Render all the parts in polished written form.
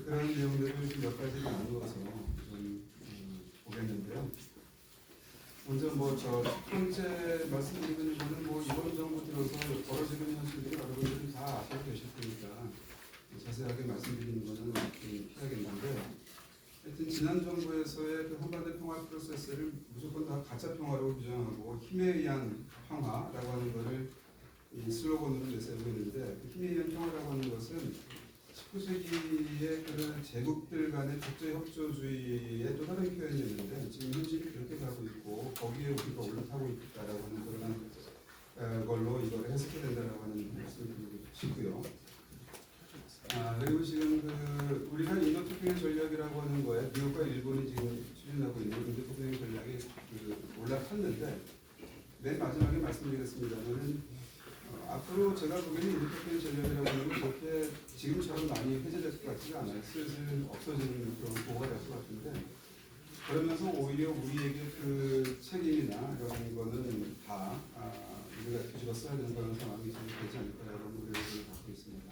그런 내용들을 몇 가지 나누어서 좀 보겠는데요. 먼저 첫 번째 말씀드리는 거는 이번 정부 들어서 벌어지는 현실들이 여러분들은 다 알고 계실 테니까 자세하게 말씀드리는 것은 좀 피하겠는데, 하여튼 지난 정부에서의 그 한반도 평화 프로세스를 무조건 다 가짜 평화로 규정하고 힘에 의한 평화라고 하는 것을 이 슬로건으로 내세우고 있는데, 그 힘에 의한 평화라고 하는 것은 19세기의 그런 제국들 간의 국제협조주의의 또 다른 표현이었는데, 지금 현실이 그렇게 가고 있고 거기에 우리가 올라타고 있다라고 하는 그런 걸로 이걸 해석해야 된다라고 하는 말씀을 드리고 싶고요. 그리고 지금 우리가 인도태평양 전략이라고 하는 거에 미국과 일본이 지금 추진하고 있는 인도태평양 전략이 올라탔는데, 맨 마지막에 말씀드리겠습니다만은 앞으로 제가 보기에는 인도태평양 전략이라고 하는 건 그렇게 지금처럼 많이 해제될 것 같지가 않아요. 슬슬 없어지는 그런 보고가 될 것 같은데, 그러면서 오히려 우리에게 그 책임이나 이런 거는 다 우리가 뒤집어 써야 되는 그런 상황이 좀 되지 않을까라는 우려를 갖고 있습니다.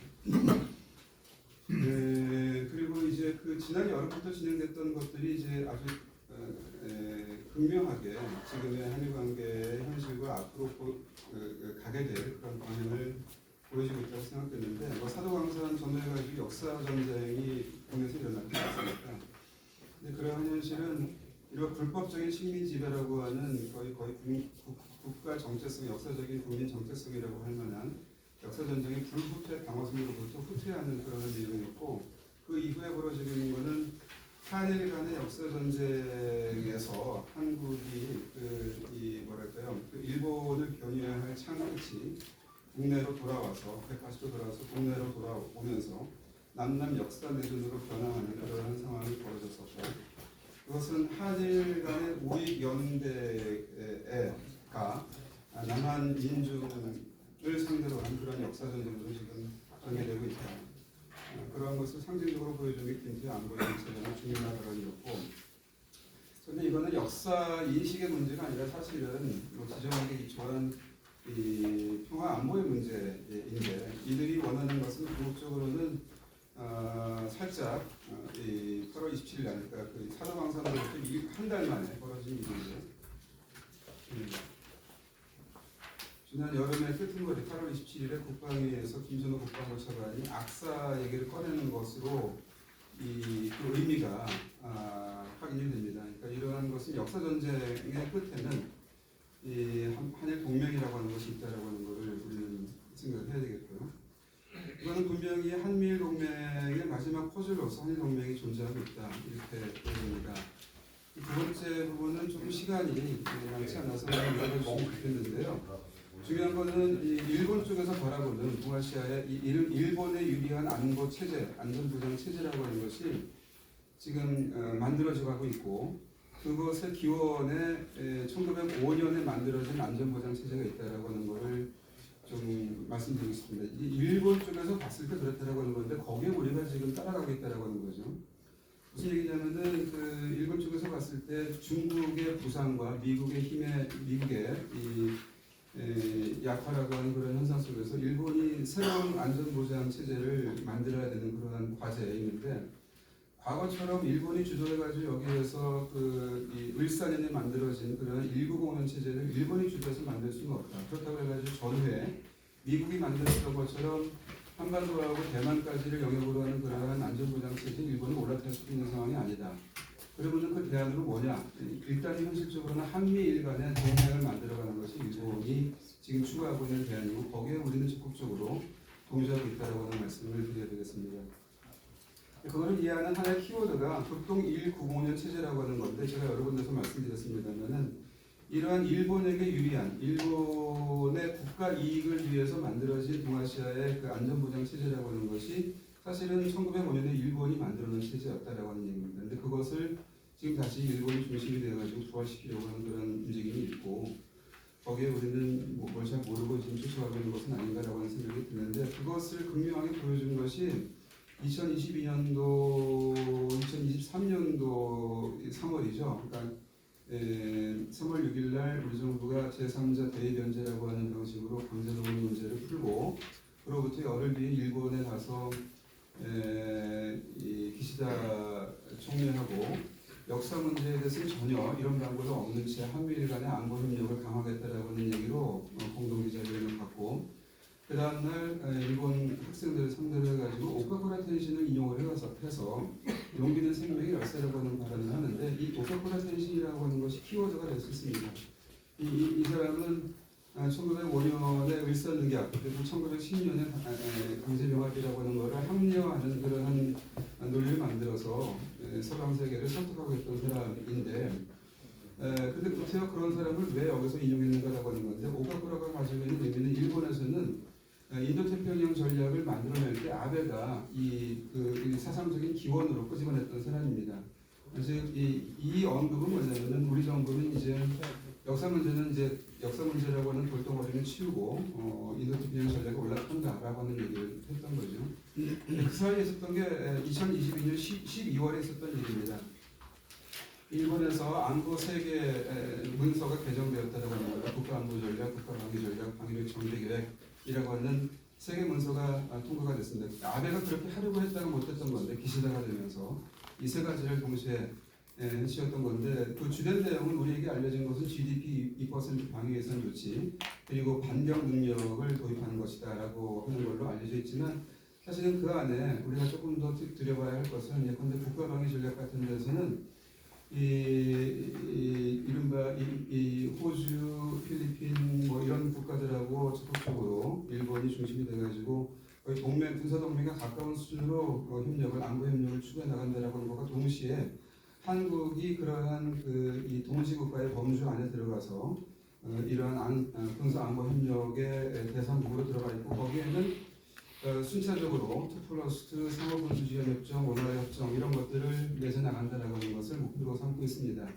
그리고 이제 지난 여름부터 진행됐던 것들이 이제 아주 극명하게 지금의 한일 관계의 현실과 앞으로 가게 될 그런 방향을 보여주고 있다고 생각되는데, 사도광산 전후해가지고 역사 전쟁이 국내에서 일어났지 않습니까? 근데 그러한 현실은 이런 불법적인 식민 지배라고 하는 거의 국가 정체성, 역사적인 국민 정체성이라고 할 만한 역사 전쟁의 불후퇴 방어선으로부터 후퇴하는 그런 내용이었고, 그 이후에 벌어지고 있는 것은 한일 간의 역사 전쟁에서 한국이 일본을 견인할 창끝이 국내로 돌아와서 180도 돌아와서 국내로 돌아오면서 남남 역사 내전으로 변화하는 그런 상황이 벌어졌었고, 그것은 한일 간의 우익 연대가 남한 민중을 상대로 한 그런 역사 전쟁으로 지금 전개되고 있다. 그러한 것을 상징적으로 보여주는 게 김태 안보의 제도는 중요한 발언이었고, 그런데 이거는 역사 인식의 문제가 아니라 사실은 지정하게 기초한 이 평화 안보의 문제인데, 이들이 원하는 것은 궁극적으로는 살짝 8월 27일 날, 그러니까 사도광산으로부터 한 달 만에 벌어진 일인데, 지난 여름의 끝인거리 8월 27일에 국방위에서 김전호 국방부 차관이 악사 얘기를 꺼내는 것으로 그 의미가 확인이 됩니다. 그러니까 이러한 것은 역사 전쟁의 끝에는 한일 동맹이라고 하는 것이 있다라고 하는 것을 우리는 생각을 해야 되겠고요. 이거는 분명히 한미일 동맹의 마지막 퍼즐로서 한일 동맹이 존재하고 있다, 이렇게 보입니다. 두 번째 부분은 조금 시간이 많지 않아서 이야기를 멈추겠는데요. 중요한 것은 일본 쪽에서 바라보는 동아시아의 일본에 유리한 안보 체제, 안전보장 체제라고 하는 것이 지금 만들어져 가고 있고, 그것의 기원에 1905년에 만들어진 안전보장 체제가 있다라고 하는 것을 좀 말씀드리겠습니다. 일본 쪽에서 봤을 때 그렇다라고 하는 건데, 거기에 우리가 지금 따라가고 있다라고 하는 거죠. 무슨 얘기냐면은 일본 쪽에서 봤을 때 중국의 부상과 미국의 약화라고 하는 그런 현상 속에서 일본이 새로운 안전보장 체제를 만들어야 되는 그런 과제에 있는데, 과거처럼 일본이 주도해가지고 여기에서 이 을사년에 만들어진 그런 1905년 체제를 일본이 주도해서 만들 수는 없다. 그렇다고 해가지고 전후에 미국이 만들었던 것처럼 한반도하고 대만까지를 영역으로 하는 그러한 안전보장 체제에 일본이 올라탈 수 있는 상황이 아니다. 그러면 그 대안으로 뭐냐? 일단 현실적으로는 한미일 간의 동맹을 만들어가는 것이 일본이 지금 추구하고 있는 대안이고, 거기에 우리는 적극적으로 동조하고 있다고 하는 말씀을 드려야 되겠습니다. 그거를 이해하는 하나의 키워드가 극동 1905년 체제라고 하는 건데, 제가 여러 군데서 말씀드렸습니다만은 이러한 일본에게 유리한 일본의 국가 이익을 위해서 만들어진 동아시아의 그 안전보장 체제라고 하는 것이 사실은 1905년에 일본이 만들어놓은 체제였다라고 하는 얘기입니다. 그런데 그것을 지금 다시 일본이 중심이 되어가지고 부활시키려고 하는 그런 움직임이 있고, 거기에 우리는 뭘 잘 모르고 지금 쫓아가고 있는 것은 아닌가라고 하는 생각이 드는데, 그것을 극명하게 보여준 것이 2023년도 3월이죠. 그러니까 3월 6일 날 우리 정부가 제3자 대의변제라고 하는 방식으로 강제동원 문제를 풀고, 그로부터 열흘 뒤에 일본에 가서 기시다 총리하고 역사 문제에 대해서는 전혀 이런 방법이 없는 채 한미일 간의 안보 협력을 강화하겠다라고 하는 얘기로 공동 기자회견을 갖고 그 다음날 일본 학생들을 상대로 해가지고 오카코라 텐신을 인용을 해서 용기는 생명의 열쇠라고 하는 발언을 하는데 이 오카코라 텐신이라고 하는 것이 키워드가 될 수 있습니다. 이 사람은 1905년에 일산늑약 그리고 1910년에 강제병합이라고 하는 것을 합리화하는 그러한 논리를 만들어서 서방 세계를 설득하고 있던 사람인데 근데 구태여 그런 사람을 왜 여기서 인용했는가라고 하는 건데 오카코라가 가지고 있는 의미는 일본에서는 인도태평양 전략을 만들어낼 때 아베가 이 사상적인 기원으로 끄집어냈던 사람입니다. 그래서 이 언급은 뭐냐면은 우리 정부는 이제 역사 문제라고 하는 돌덩어리는 치우고 인도태평양 전략에 올라탄다라고 하는 얘기를 했던 거죠. 그 사이에 있었던 게 2022년 12월에 있었던 일입니다. 일본에서 안보 세계 문서가 개정되었다고 하는 거예요. 국가안보 전략, 국가방위 전략, 방위력 정비 계획이라고 하는 세계 문서가 통과가 됐습니다. 아베가 그렇게 하려고 했다가 못했던 건데 기시다가 되면서 이 세 가지를 동시에 해치웠던 건데 그 주된 내용은 우리에게 알려진 것은 GDP 2% 방위 예산 조치 그리고 반경 능력을 도입하는 것이다라고 하는 걸로 알려져 있지만 사실은 그 안에 우리가 조금 더 들여봐야 할 것은 예컨대 국가방위 전략 같은 데서는 이른바 호주, 필리핀 뭐 이런 국가들하고 적극적으로 일본이 중심이 돼가지고 거의 군사 동맹과 가까운 수준으로 협력을 안보 협력을 추구해 나간다라고 하는 것과 동시에 한국이 그러한 이 동시국가의 범주 안에 들어가서 이러한 군사 안보 협력의 대상국으로 들어가 있고 거기에는 순차적으로 2+2 상호군수지원협정, 원활협정 이런 것들을 맺어 나간다라고 하는 것을 목표로 삼고 있습니다.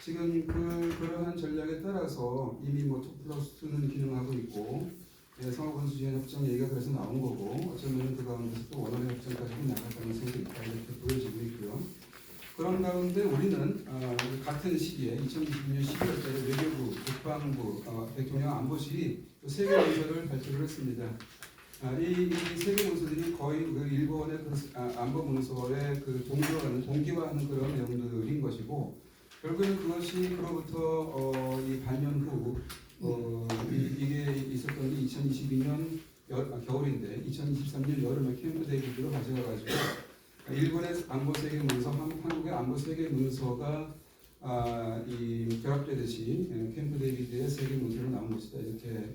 지금 그러한 전략에 따라서 이미 뭐 2+2는 기능하고 있고 상호군수지원협정 얘기가 그래서 나온 거고 어쩌면 그 가운데서 또 원활협정까지 나갈 가능성도 있다 이렇게 보여지고 있고요. 그런 가운데 우리는 같은 시기에 2022년 12월 달에 외교부, 국방부, 대통령 안보실이 세계 문서를 발표를 했습니다. 이 세계 문서들이 거의 일본의 안보 문서에 동기화하는 그런 내용들인 것이고 결국에는 그것이 그로부터 이 반년 후 이게 있었던 게 2022년 겨울인데 2023년 여름에 캠프 데이비드로 가져가가지고 일본의 안보 세계 문서, 한국의 안보 세계 문서가 결합되듯이 캠프 데이비드의 세계 문서로 나온 것이다 이렇게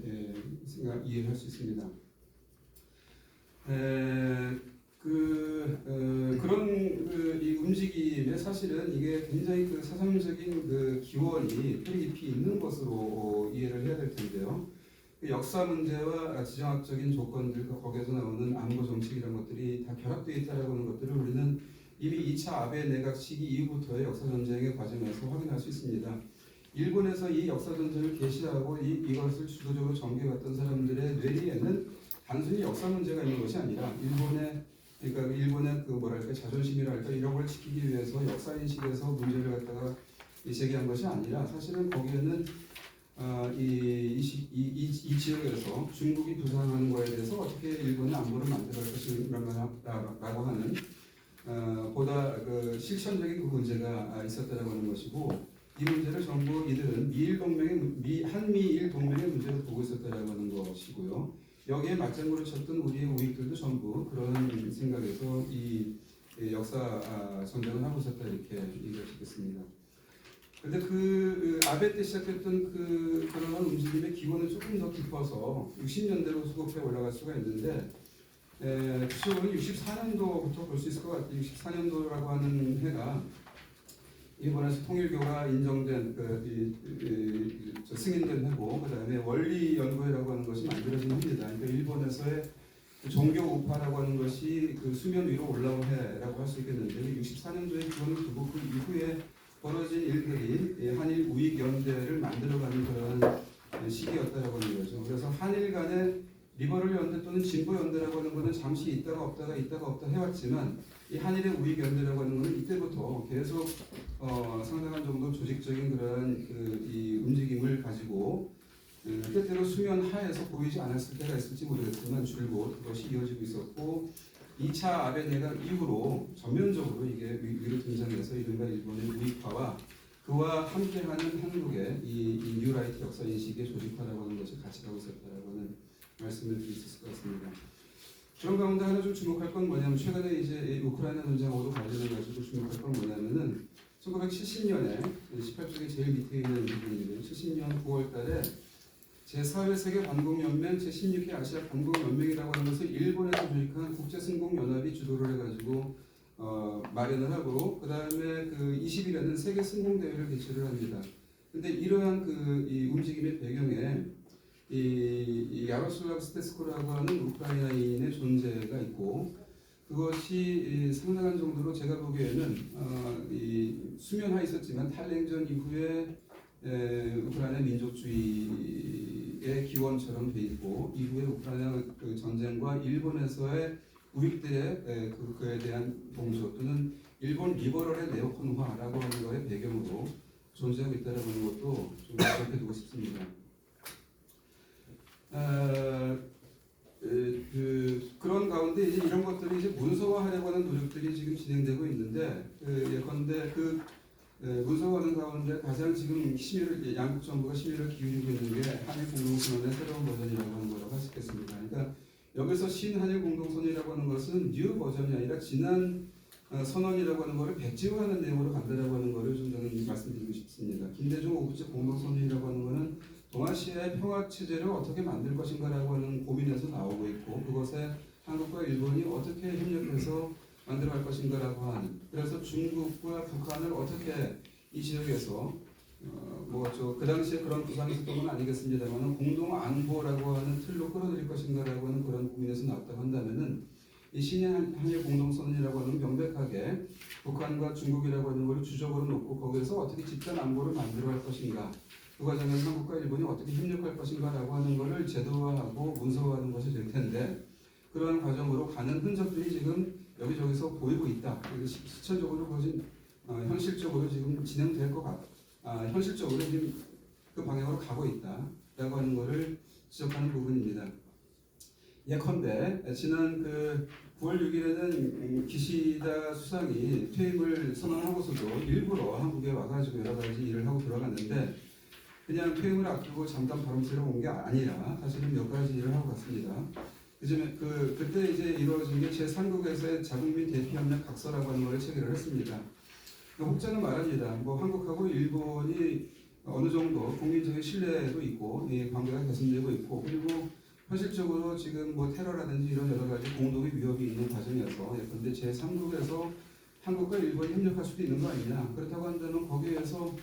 이해할 수 있습니다. 그런 이 움직임에 사실은 이게 굉장히 사상적인 기원이 뿌리 깊이 있는 것으로 이해를 해야 될 텐데요. 역사 문제와 지정학적인 조건들, 거기에서 나오는 안보 정책 이런 것들이 다 결합되어 있다라고 하는 것들을 우리는 이미 2차 아베 내각 시기 이후부터의 역사 전쟁의 과정에서 확인할 수 있습니다. 일본에서 이 역사 전쟁을 개시하고 이것을 주도적으로 전개해왔던 사람들의 뇌리에는 단순히 역사 문제가 있는 것이 아니라 일본의 자존심이랄까 이런 걸 지키기 위해서 역사 인식에서 문제를 갖다가 제기한 것이 아니라 사실은 거기에는 이 지역에서 중국이 부상하는 것에 대해서 어떻게 일본의 안보를 만들어갈 것인가라고 하는 보다 실천적인 문제가 있었다라고 하는 것이고 이 문제를 전부 이들은 한미일 동맹의 문제로 보고 있었다라고 하는 것이고요. 여기에 맞장구를 쳤던 우리의 우익들도 전부 그런 생각에서 이 역사 전쟁을 하고 있었다 이렇게 얘기할 수 있겠습니다. 그런데 아베 때 시작했던 그런 움직임의 기본은 조금 더 깊어서 60년대로 수급해 올라갈 수가 있는데 추측은 64년도부터 볼 수 있을 것 같아요. 64년도라고 하는 해가 일본에서 통일교가 인정된 승인된 해고 그다음에 원리 연구회라고 하는 것이 만들어진 해입니다. 그러니까 일본에서의 종교 우파라고 하는 것이 수면 위로 올라온 해라고 할 수 있겠는데 64년도에 기원을 두고 그 이후에 벌어진 일들이 한일 우익 연대를 만들어가는 그런 시기였다라고 하는 거죠. 그래서 한일 간의 리버럴 연대 또는 진보 연대라고 하는 것은 잠시 있다가 없다 해왔지만 이 한일의 우익 연대라고 하는 것은 이때부터 계속 상당한 정도 조직적인 그런 이 움직임을 가지고 때때로 수면 하에서 보이지 않았을 때가 있을지 모르겠지만 줄곧 그것이 이어지고 있었고 2차 아베 내각 이후로 전면적으로 이게 위로 등장해서 이른바 일본의 우익화와 그와 함께하는 한국의 이 뉴라이트 역사 인식의 조직화라고 하는 것이 같이 가고 있었다라고 하는 말씀을 드릴 수 있을 것 같습니다. 그런 가운데 하나 좀 주목할 건 뭐냐면 최근에 이제 우크라이나 전쟁하고도 관련해 가지고 주목할 건 뭐냐면은 1970년에 18쪽에 제일 밑에 있는 부분인데요. 70년 9월달에 제4회 세계 반공연맹 제16회 아시아 반공연맹이라고 하는 것을 일본에서 조직한 국제승공연합이 주도를 해가지고 마련을 하고 그 다음에 그 20일에는 세계 승공대회를 개최를 합니다. 근데 이러한 이 움직임의 배경에 이 야로슬라브 스테스코라고 하는 우크라이나인의 존재가 있고 그것이 상당한 정도로 제가 보기에는 수면화 있었지만 탈냉전 이후에 우크라이나 민족주의의 기원처럼 돼 있고 이후에 우크라이나 그 전쟁과 일본에서의 우익들의 그에 대한 동조 또는 일본 리버럴의 네오콘화라고 하는 것의 배경으로 존재하고 있다는 것도 좀 기억해두고 싶습니다. 그런 가운데 이제 이런 것들이 이제 문서화하려고 하는 노력들이 지금 진행되고 있는데 예컨대 문서화하는 가운데 가장 지금 양국 정부가 심의를 기울이고 있는 게 한일 공동선언의 새로운 버전이라고 하는 거라고 할 수 있겠습니다. 그러니까 여기서 신한일 공동선언이라고 하는 것은 뉴 버전이 아니라 지난 선언이라고 하는 것을 백지화하는 내용으로 간다라고 하는 것을 좀 저는 말씀드리고 싶습니다. 김대중 5부째 공동선언이라고 하는 것은 동아시아의 평화 체제를 어떻게 만들 것인가라고 하는 고민에서 나오고 있고 그것에 한국과 일본이 어떻게 협력해서 만들어갈 것인가라고 하는 그래서 중국과 북한을 어떻게 이 지역에서 그 당시에 그런 구상이 있었던 건 아니겠습니다만 공동 안보라고 하는 틀로 끌어들일 것인가라고 하는 그런 고민에서 나왔다고 한다면은 이 신의 한일 공동선언이라고 하는 명백하게 북한과 중국이라고 하는 것을 주적으로 놓고 거기에서 어떻게 집단 안보를 만들어갈 것인가 그 과정에서 한국과 일본이 어떻게 협력할 것인가라고 하는 것을 제도화하고 문서화하는 것이 될 텐데 그러한 과정으로 가는 흔적들이 지금 여기저기서 보이고 있다. 실천적으로 그것이 현실적으로 지금 진행될 것 현실적으로 지금 그 방향으로 가고 있다라고 하는 것을 지적하는 부분입니다. 예컨대 지난 9월 6일에는 기시다 수상이 퇴임을 선언하고서도 일부러 한국에 와가지고 여러 가지 일을 하고 들어갔는데 그냥 퇴임을 앞두고 잠깐 바람 쐬러 온 게 아니라 사실은 몇 가지 일을 하고 갔습니다. 그때 이제 이루어진 게 제3국에서의 자국민 대피협력 각서라고 하는 것을 체결을 했습니다. 혹자는 말합니다. 한국하고 일본이 어느 정도 국민적인 신뢰도 있고 관계가 개선되고 있고 그리고 현실적으로 지금 테러라든지 이런 여러 가지 공동의 위협이 있는 과정이어서 예컨대 제3국에서 한국과 일본이 협력할 수도 있는 거 아니냐. 그렇다고 한다면 거기에서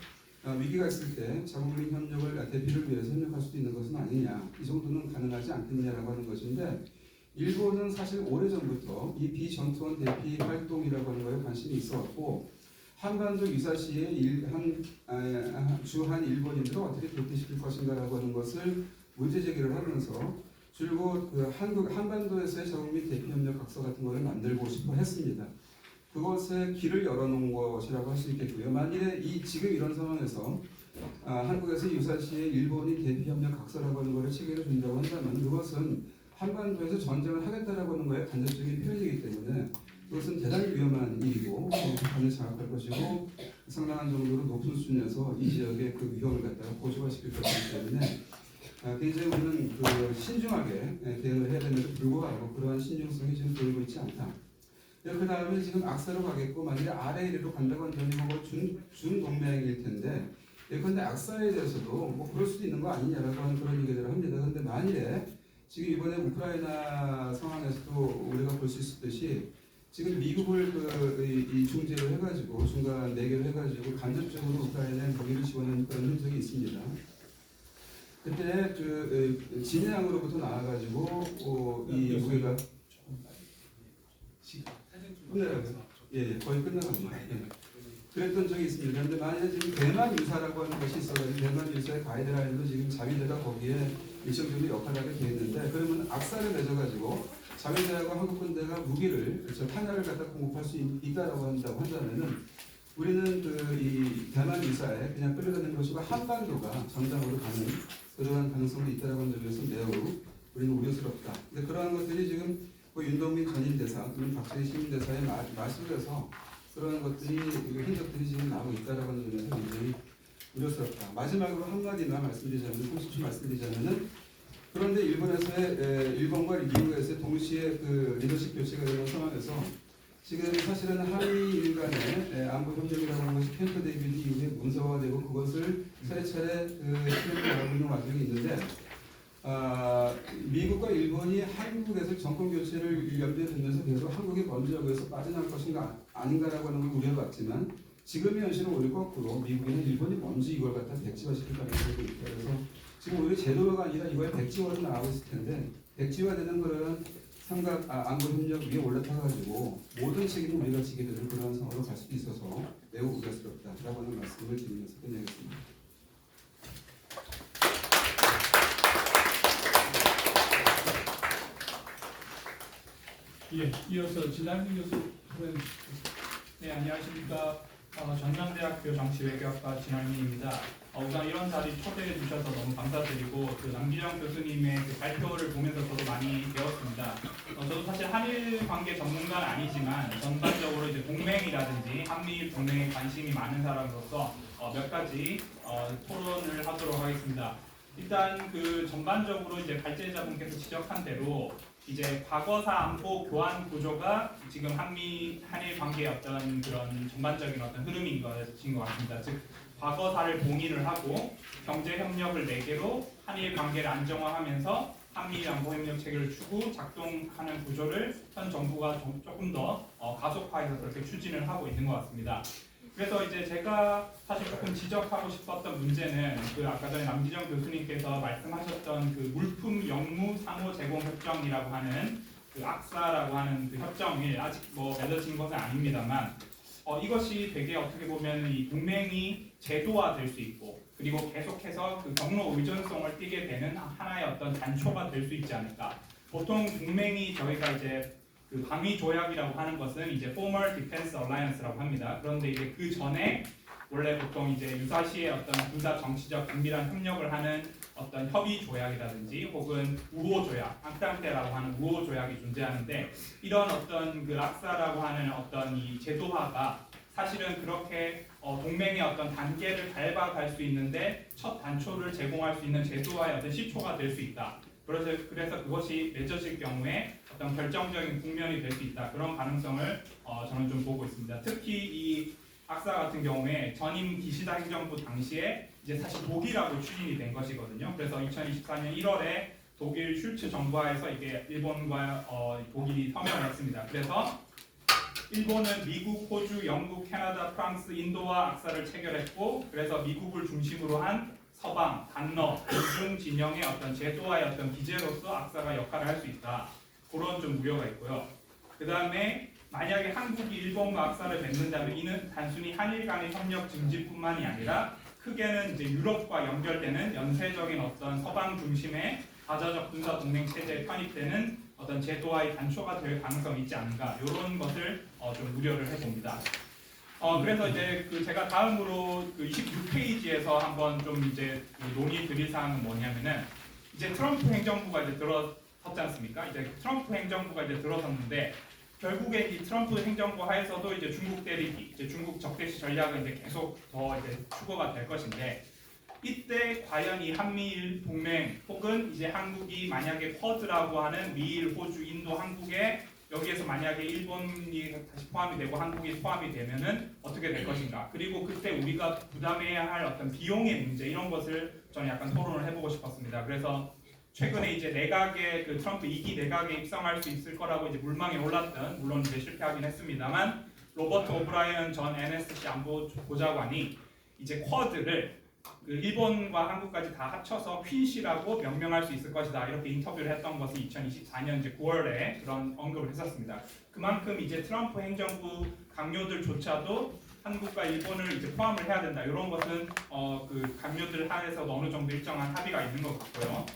위기가 있을 때 자국민 협력을 대피를 위해서 협력할 수도 있는 것은 아니냐. 이 정도는 가능하지 않겠냐라고 하는 것인데 일본은 사실 오래전부터 이 비전투원 대피 활동이라고 하는 거에 관심이 있어왔고 한반도 유사시에 주한 일본인들을 어떻게 대피시킬 것인가라고 하는 것을 문제 제기를 하면서 줄곧 한반도에서의 자국민 대피협력 각서 같은 것을 만들고 싶어 했습니다. 그것에 길을 열어놓은 것이라고 할 수 있겠고요. 만일에 지금 이런 상황에서 한국에서 유사시에 일본이 대피협력 각서라고 하는 것을 체결해 준다고 한다면 그것은 한반도에서 전쟁을 하겠다라고 하는 거에 간접적인 표현이기 때문에 그것은 대단히 위험한 일이고 북한을 장악할 것이고 상당한 정도로 높은 수준에서 이 지역의 그 위험을 갖다가 고조화시킬 것이기 때문에 굉장히 우리는 신중하게 대응을 해야 되는데도 불구하고 그러한 신중성이 지금 보이고 있지 않다. 그 다음에 지금 악사로 가겠고 만약에 아래이로 간다고 한다면 준동맹일 텐데 예컨대 악사에 대해서도 그럴 수도 있는 거 아니냐라고 하는 그런 얘기들을 합니다. 그런데 만일에 지금 이번에 우크라이나 상황에서도 우리가 볼 수 있듯이 지금 미국을 이 중재를 해가지고 중간 내교를 해가지고 간접적으로 우크라이나에 무기를 지원하는 그런 흔적이 있습니다. 그때 진해항으로부터 나와가지고 이 무기가 거의 끝나갑니다. 그랬던 적이 있습니다. 그런데 만약에 지금 대만 유사라고 하는 것이 있어가지고 대만 유사의 가이드라인으로 지금 자위대가 거기에 일정적으로 역할을 하게 되어 있는데 그러면 악사를 맺어가지고 자위대하고 한국 군대가 무기를 탄약을 갖다 공급할 수 있다라고 한다면은 우리는 이 대만 유사에 그냥 끌려가는 것이고 한반도가 전장으로 가는 그러한 가능성도 있다라고 하는 점에서 매우 우리는 우려스럽다. 근데 그러한 것들이 지금 그 윤동민 전임 대사 또는 박정희 신임 대사의 마술에서 그런 것들이 흔적들이 지금 나오고 있다라는 점에서 굉장히 우려스럽다. 마지막으로 한마디만 말씀드리자면 30초 말씀드리자면은 그런데 일본과 미국에서의 동시에 그 리더십 교체가 되는 상황에서 지금 사실은 한미일 간의 안보 협력이라고 하는 것이 캠프 데이비드 이후에 문서화되고 그것을 차례차례 실행하고 있는 와중에 있는데 미국과 일본이 한국에서 정권 교체를 염두에 두면서 계속 한국이 먼저 여기서 빠져나갈 것인가 아닌가라고 하는 걸 우려해봤지만 지금의 현실은 오히려 거꾸로 미국이나 일본이 먼저 이걸 갖다 백지화시킬 가능성이 있다. 그래서 지금 오히려 제도화가 아니라 이거에 백지화로 나가고 있을 텐데 백지화되는 거는 삼각 안보협력 위에 올라타가지고 모든 책임을 우리가 지게 되는 그런 상황으로 갈 수도 있어서 매우 우려스럽다라고 하는 말씀을 드리면서 끝내겠습니다. 예, 이어서 진한민 교수. 네, 안녕하십니까. 전남대학교 정치외교학과 진한민입니다. 우선 이런 자리 초대해 주셔서 너무 감사드리고 그 남기정 교수님의 그 발표를 보면서 저도 많이 배웠습니다. 저도 사실 한일 관계 전문가는 아니지만 전반적으로 이제 동맹이라든지 한미일 동맹에 관심이 많은 사람으로서 몇 가지 토론을 하도록 하겠습니다. 일단 그 전반적으로 이제 발제자분께서 지적한 대로 이제 과거사 안보 교환 구조가 지금 한일 관계의 어떤 그런 전반적인 어떤 흐름인 것인 것 같습니다. 즉 과거사를 봉인을 하고 경제 협력을 매개로 한일 관계를 안정화하면서 한미일 안보 협력 체계를 추구 작동하는 구조를 현 정부가 조금 더 가속화해서 그렇게 추진을 하고 있는 것 같습니다. 그래서 이제 제가 사실 조금 지적하고 싶었던 문제는 그 아까 전에 남기정 교수님께서 말씀하셨던 그 물품 영무 상호 제공 협정이라고 하는 그 악사라고 하는 그 협정이 아직 뭐 맺어진 것은 아닙니다만 이것이 되게 어떻게 보면 이 동맹이 제도화될 수 있고 그리고 계속해서 그 경로 의존성을 띠게 되는 하나의 어떤 단초가 될 수 있지 않을까. 보통 동맹이 저희가 이제 그 방위 조약이라고 하는 것은 이제 Former Defense Alliance라고 합니다. 그런데 이제 그 전에 원래 보통 이제 유사시에 어떤 군사 정치적 긴밀한 협력을 하는 어떤 협의 조약이라든지 혹은 우호 조약, 앙땅테라고 하는 우호 조약이 존재하는데 이런 어떤 그 락사라고 하는 어떤 이 제도화가 사실은 그렇게 동맹의 어떤 단계를 밟아갈 수 있는데 첫 단초를 제공할 수 있는 제도화의 어떤 시초가 될 수 있다. 그래서 그것이 맺어질 경우에 어떤 결정적인 국면이 될 수 있다. 그런 가능성을 저는 좀 보고 있습니다. 특히 이 악사 같은 경우에 전임 기시다 행정부 당시에 이제 사실 독일하고 추진이 된 것이거든요. 그래서 2024년 1월에 독일 슐츠 정부하에서 이게 일본과 독일이 서명을 했습니다. 그래서 일본은 미국, 호주, 영국, 캐나다, 프랑스, 인도와 악사를 체결했고 그래서 미국을 중심으로 한 서방, 단러, 중중 진영의 어떤 제도화의 어떤 기제로서 악사가 역할을 할 수 있다. 그런 좀 우려가 있고요. 그 다음에 만약에 한국이 일본과 악사를 맺는다면 이는 단순히 한일 간의 협력 증진뿐만이 아니라 크게는 이제 유럽과 연결되는 연쇄적인 어떤 서방 중심의 다자적 군사 동맹 체제에 편입되는 어떤 제도화의 단초가 될 가능성이 있지 않은가 이런 것을 좀 우려를 해봅니다. 그래서 이제 그 제가 다음으로 그 26페이지에서 한번 좀 이제 논의 드릴 사항은 뭐냐면은 이제 트럼프 행정부가 이제 들어섰지 않습니까? 이제 트럼프 행정부가 이제 들어섰는데 결국에 이 트럼프 행정부 하에서도 이제 중국 대립이, 이제 중국 적대시 전략은 이제 계속 더 이제 추구가 될 것인데 이때 과연 이 한미일 동맹 혹은 이제 한국이 만약에 쿼드라고 하는 미일, 호주, 인도, 한국에 여기에서 만약에 일본이 다시 포함이 되고 한국이 포함이 되면은 어떻게 될 것인가? 그리고 그때 우리가 부담해야 할 어떤 비용의 문제 이런 것을 저는 약간 토론을 해보고 싶었습니다. 그래서 최근에 이제 내각에 그 트럼프 2기 내각에 입성할 수 있을 거라고 이제 물망에 올랐던 물론 이제 실패하긴 했습니다만 로버트 오브라이언 전 NSC 안보보좌관이 이제 쿼드를 그 일본과 한국까지 다 합쳐서 퀸시라고 명명할 수 있을 것이다 이렇게 인터뷰를 했던 것이 2024년 이제 9월에 그런 언급을 했었습니다. 그만큼 이제 트럼프 행정부 강요들조차도 한국과 일본을 이제 포함을 해야 된다 이런 것은 그 강요들 하에서 어느 정도 일정한 합의가 있는 것 같고요.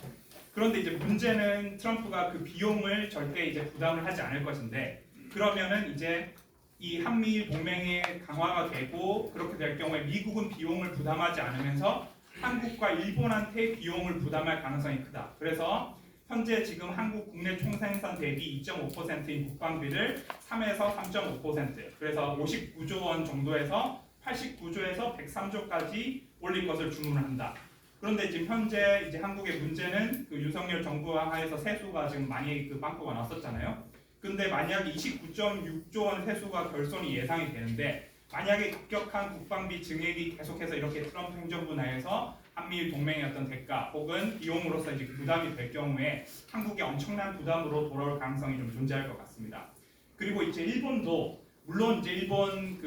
그런데 이제 문제는 트럼프가 그 비용을 절대 이제 부담을 하지 않을 것인데 그러면은 이제 이 한미일 동맹이 강화가 되고 그렇게 될 경우에 미국은 비용을 부담하지 않으면서 한국과 일본한테 비용을 부담할 가능성이 크다. 그래서 현재 지금 한국 국내 총생산 대비 2.5%인 국방비를 3에서 3.5%, 그래서 59조 원 정도에서 89조에서 103조까지 올릴 것을 주문을 한다. 그런데 지금 현재 이제 한국의 문제는 그 윤석열 정부 하에서 세수가 지금 많이 그 빵꾸가 났었잖아요. 근데 만약에 29.6조 원 세수가 결손이 예상이 되는데, 만약에 급격한 국방비 증액이 계속해서 이렇게 트럼프 행정부 내에서 한미일 동맹의 어떤 대가 혹은 비용으로서 이제 부담이 될 경우에 한국의 엄청난 부담으로 돌아올 가능성이 좀 존재할 것 같습니다. 그리고 이제 일본도 물론 이제 일본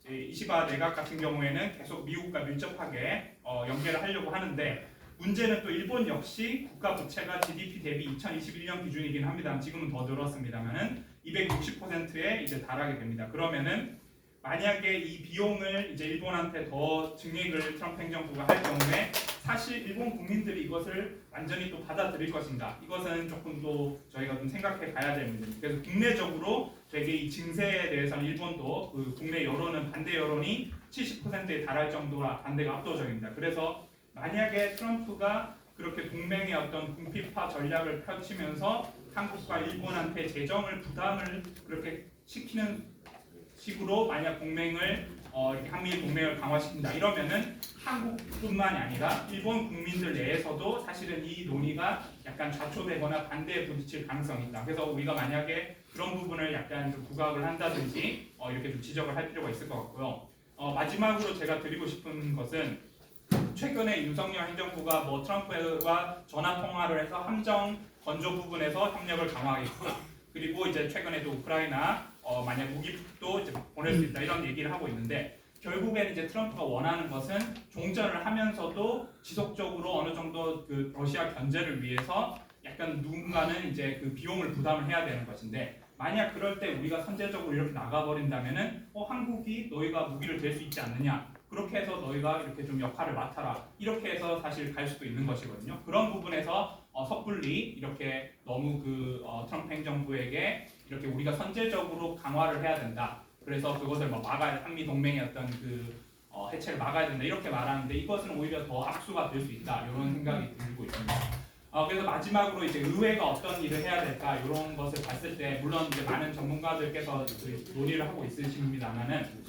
이시바 내각 같은 경우에는 계속 미국과 밀접하게 연계를 하려고 하는데, 문제는 또 일본 역시 국가 부채가 GDP 대비 2021년 기준이긴 합니다. 지금은 더 늘었습니다만은 260%에 이제 달하게 됩니다. 그러면은 만약에 이 비용을 이제 일본한테 더 증액을 트럼프 행정부가 할 경우에 사실 일본 국민들이 이것을 완전히 또 받아들일 것인가, 이것은 조금 또 저희가 좀 생각해 봐야 될 문제입니다. 그래서 국내적으로 되게 이 증세에 대해서는 일본도 그 국내 여론은 반대 여론이 70%에 달할 정도라 반대가 압도적입니다. 그래서 만약에 트럼프가 그렇게 동맹의 어떤 궁핍화 전략을 펼치면서 한국과 일본한테 재정을 부담을 그렇게 시키는 식으로 만약 동맹을 이렇게 한미일 동맹을 강화시킨다 이러면은 한국뿐만이 아니라 일본 국민들 내에서도 사실은 이 논의가 약간 좌초되거나 반대에 부딪힐 가능성이 있다. 그래서 우리가 만약에 그런 부분을 약간 좀 부각을 한다든지 이렇게 좀 지적을 할 필요가 있을 것 같고요. 마지막으로 제가 드리고 싶은 것은 최근에 윤석열 행정부가 뭐 트럼프와 전화 통화를 해서 함정 건조 부분에서 협력을 강화하겠다. 그리고 이제 최근에도 우크라이나 만약 무기도 이제 보낼 수 있다 이런 얘기를 하고 있는데, 결국에는 이제 트럼프가 원하는 것은 종전을 하면서도 지속적으로 어느 정도 그 러시아 견제를 위해서 약간 누군가는 이제 그 비용을 부담을 해야 되는 것인데, 만약 그럴 때 우리가 선제적으로 이렇게 나가버린다면은 한국이 너희가 무기를 댈 수 있지 않느냐, 그렇게 해서 너희가 이렇게 좀 역할을 맡아라, 이렇게 해서 사실 갈 수도 있는 것이거든요. 그런 부분에서 섣불리 이렇게 너무 그 트럼프 행정부에게 이렇게 우리가 선제적으로 강화를 해야 된다, 그래서 그것을 뭐 막아야, 한미 동맹의 어떤 그 해체를 막아야 된다 이렇게 말하는데, 이것은 오히려 더 악수가 될 수 있다 이런 생각이 들고 있습니다. 그래서 마지막으로 이제 의회가 어떤 일을 해야 될까 이런 것을 봤을 때, 물론 이제 많은 전문가들께서 논의를 하고 있으십니다만은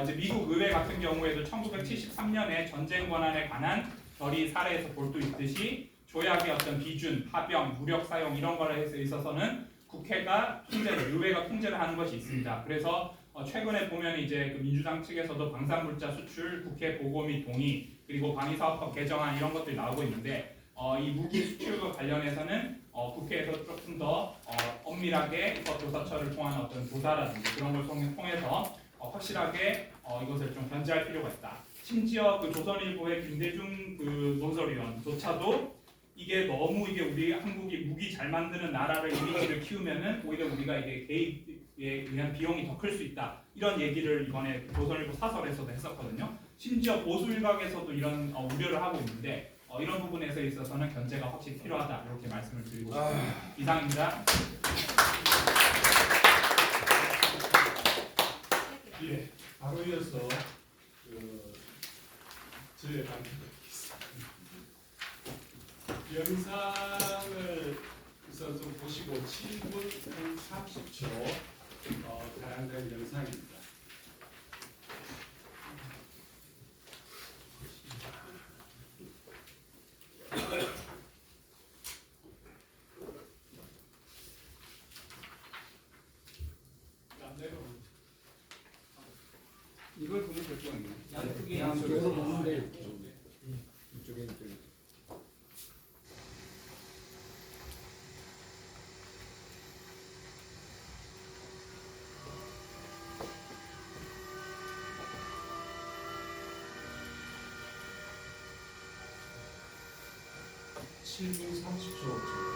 이제 미국 의회 같은 경우에도 1973년에 전쟁 권한에 관한 결의 사례에서 볼 수 있듯이 조약의 어떤 비준, 파병, 무력 사용 이런 거에 있어서는 국회가 통제를, 의회가 통제를 하는 것이 있습니다. 그래서 최근에 보면 이제 그 민주당 측에서도 방산물자 수출, 국회 보고 및 동의, 그리고 방위사업법 개정안 이런 것들이 나오고 있는데, 이 무기 수출과 관련해서는 국회에서 조금 더 엄밀하게 입법조사처를 통한 어떤 조사라든지 그런 걸 통해서 확실하게 이것을 좀 견제할 필요가 있다. 심지어 그 조선일보의 김대중 그 논설위원조차도 이게 너무 이게 우리 한국이 무기 잘 만드는 나라를 이미지를 키우면은 오히려 우리가 이게 개입에 의한 비용이 더 클 수 있다, 이런 얘기를 이번에 조선일보 사설에서도 했었거든요. 심지어 보수 일각에서도 이런 우려를 하고 있는데, 이런 부분에서 있어서는 견제가 확실히 필요하다 이렇게 말씀을 드리고 싶습니다. 이상입니다. 예, 바로 이어서 저의 발표드리겠습니다. 영상을 우선 좀 보시고 7분 30초 가량된 영상입니다. 이걸 보면 될 거 아니에요? 양쪽으로 보는데 이쪽에 이제 7분 30초.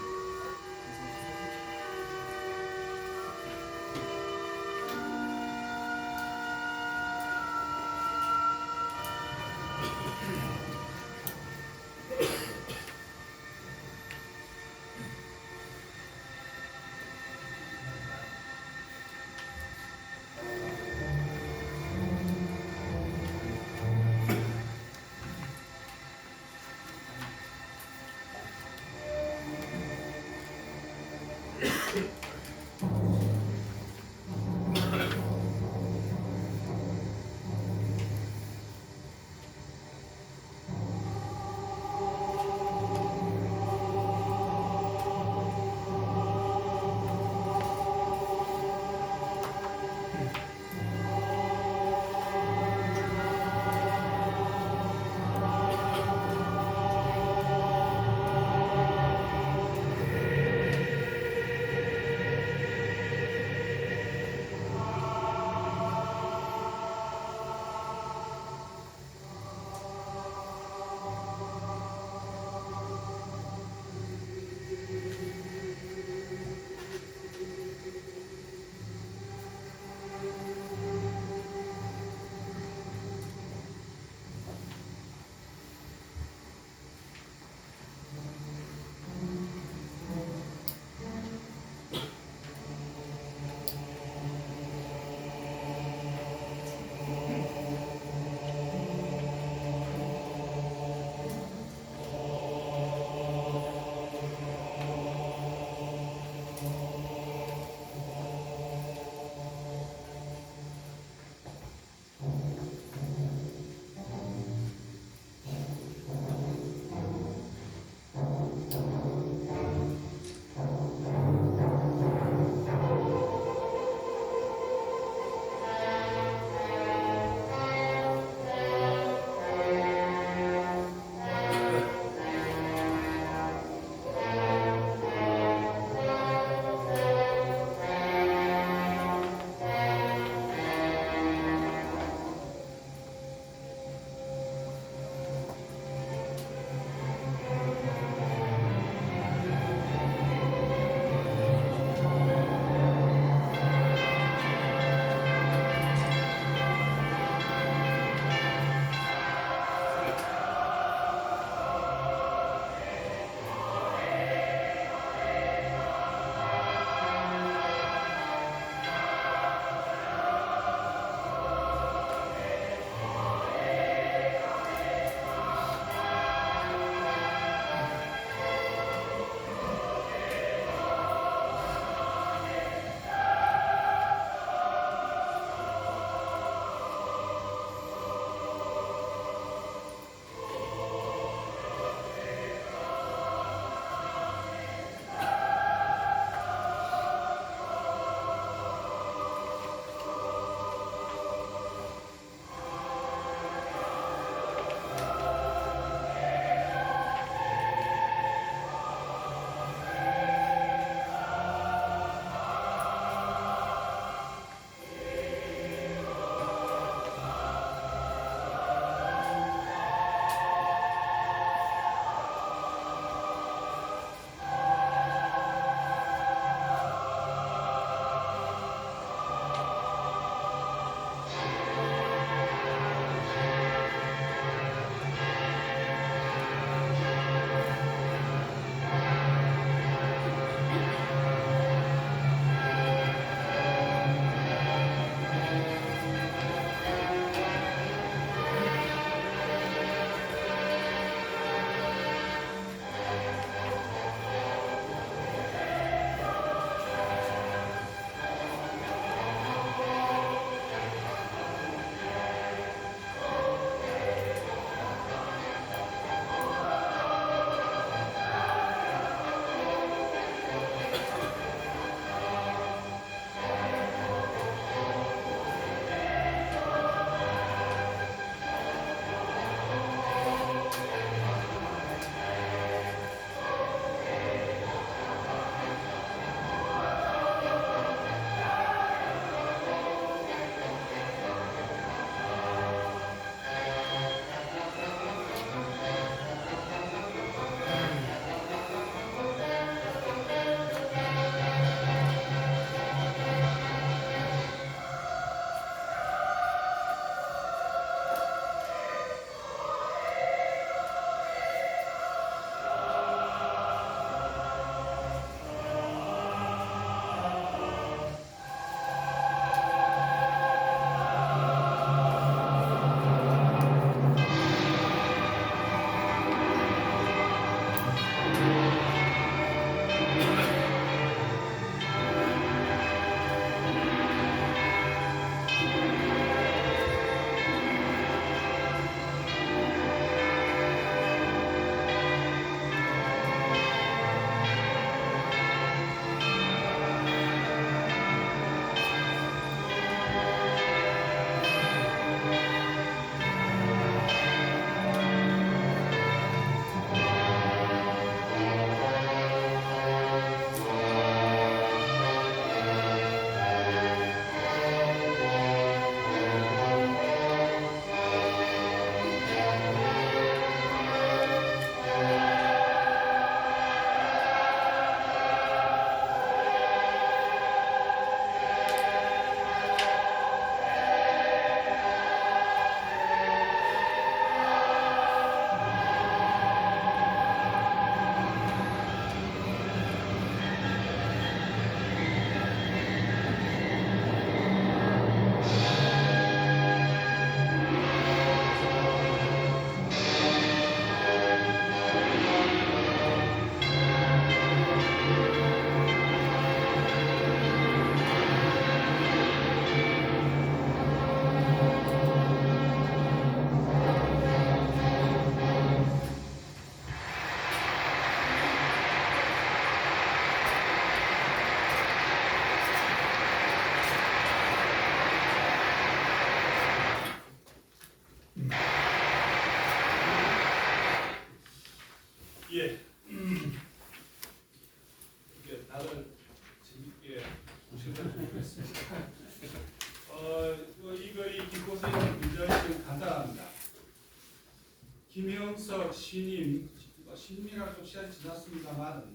김영석 신임, 신임이라 좀 시간이 지났습니다만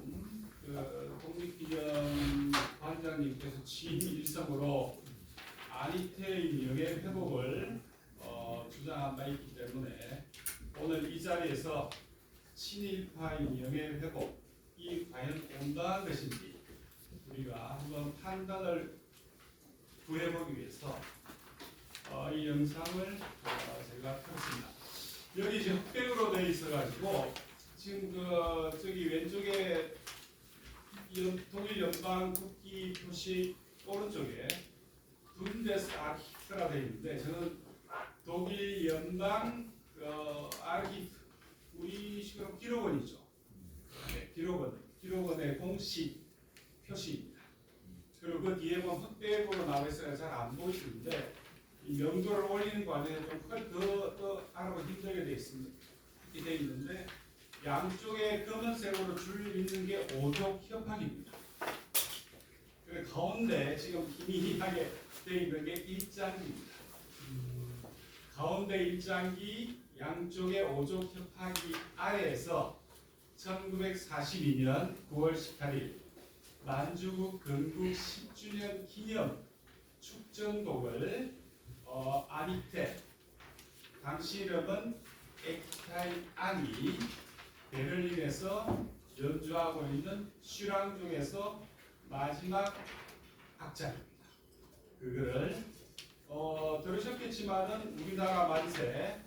그 독립기념 관장님께서 취임 일성으로 아니테의 명예 회복을 주장한 바 있기 때문에 오늘 이 자리에서 친일파의 명예 회복이 과연 온당한 것인지 우리가 한번 판단을 구해보기 위해서 이 영상을 제가 켰습니다. 여기 지금 흑백으로 되어 있어가지고 지금 저기 왼쪽에 독일 연방 국기 표시 오른쪽에 분데스아르히프가 되어 있는데 저는 독일 연방 아르히프 우리식으로 기록원이죠. 네, 기록원의 공식 표시입니다. 그리고 그 뒤에 보면 흑백으로 나와 있어서 잘 안 보이시는데 이 명도를 올리는 과정에 좀 더 알아보기 힘들게 되어 있는데 양쪽에 검은색으로 줄 있는 게 오족 협학입니다. 그리고 가운데 지금 희미하게 되어 있는 게 일장기입니다. 가운데 일장기 양쪽에 오족 협학이 아래에서 1942년 9월 18일 만주국 건국 10주년 기념 축전곡을 아니테 당시 이름은 엑타이 안이 베를린에서 연주하고 있는 슈랑 중에서 마지막 악장입니다. 그거를 들으셨겠지만은 우리나라 만세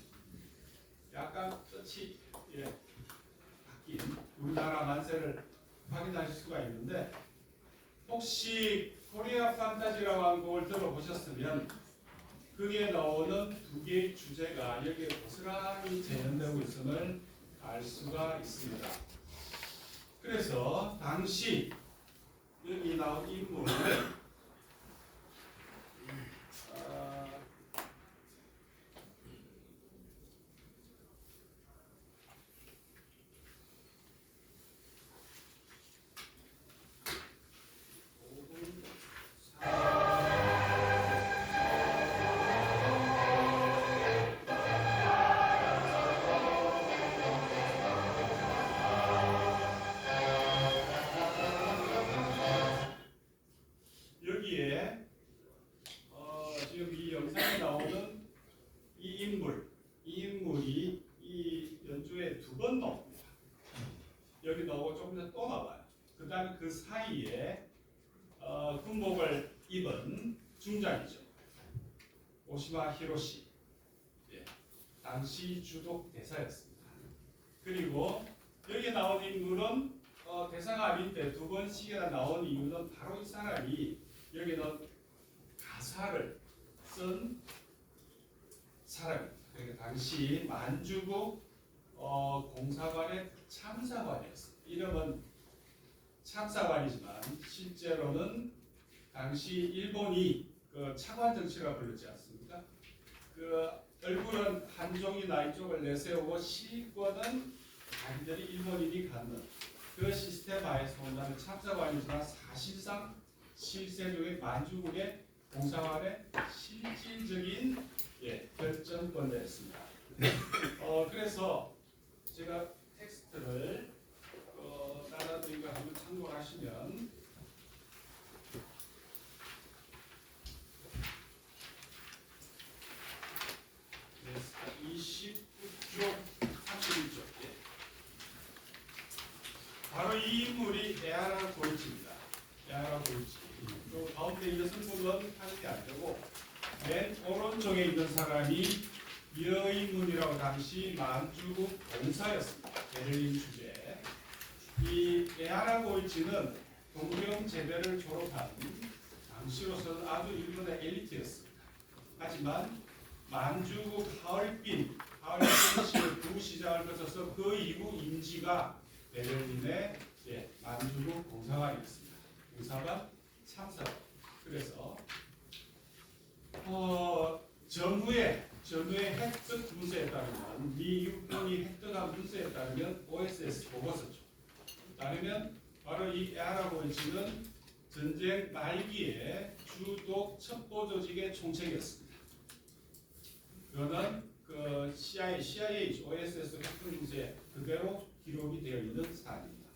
약간 뜻이 바뀐 우리나라 만세를 확인하실 수가 있는데 혹시 코리아 판타지라고 하는 곡을 들어보셨으면 그게 나오는 두 개의 주제가 여기에 고스란히 재현되고 있음을 알 수가 있습니다. 그래서 당시 여기 나온 인물은 여기에 지금 이 영상에 나오는 이 인물이 이 연주에 두 번 나옵니다. 여기 나오고 조금 전에 또 나와요. 그 다음에 그 사이에 군복을 입은 중장이죠. 오시마 히로시. 당시 주독 대사였습니다. 그리고 여기 나온 인물은 대사가 아닌데 두 번씩이나 나온 이유는 바로 이 사람이 여기는 가사를 쓴 사람입니다. 그러니까 당시 만주국 공사관의 참사관이었습니다. 이름은 참사관이지만 실제로는 당시 일본이 그 차관 정치라 부르지 않습니까? 그 얼굴은 한종이나 이쪽을 내세우고 실권은 자기들이 일본인이 갖는 그 시스템 하에서 온다는 참사관이지만 사실상 실세 중에 만주국의 공사관의 실질적인 결정권자였습니다. 그래서 제가 텍스트를 따라드린 걸 한번 참고하시면 네, 29쪽, 31쪽 바로 이 인물이 에아라 고이치입니다. 에아라 고이치. 또 가운데 여성분은 하는 게 안 되고 맨 오른쪽에 있는 사람이 여인문이라고 당시 만주국 공사였습니다. 베를린 주재. 이 에아라 고이치는 동경제대를 졸업한 당시로서는 아주 일본의 엘리트였습니다. 하지만 만주국 하얼빈 시의 부시장을 거쳐서 그 이후 임지가 베를린의 만주국 공사관이었습니다. 공사관 참사관. 그래서 전후의 획득 문서에 따르면 미 육군이 획득한 문서에 따르면 OSS 보고서죠. 따르면 바로 이 에아라 고이치는 전쟁 말기에 주독 첩보 조직의 총책이었습니다. 그는 그 CIA, OSS 핵심 문제 그대로 기록이 되어 있는 사안입니다.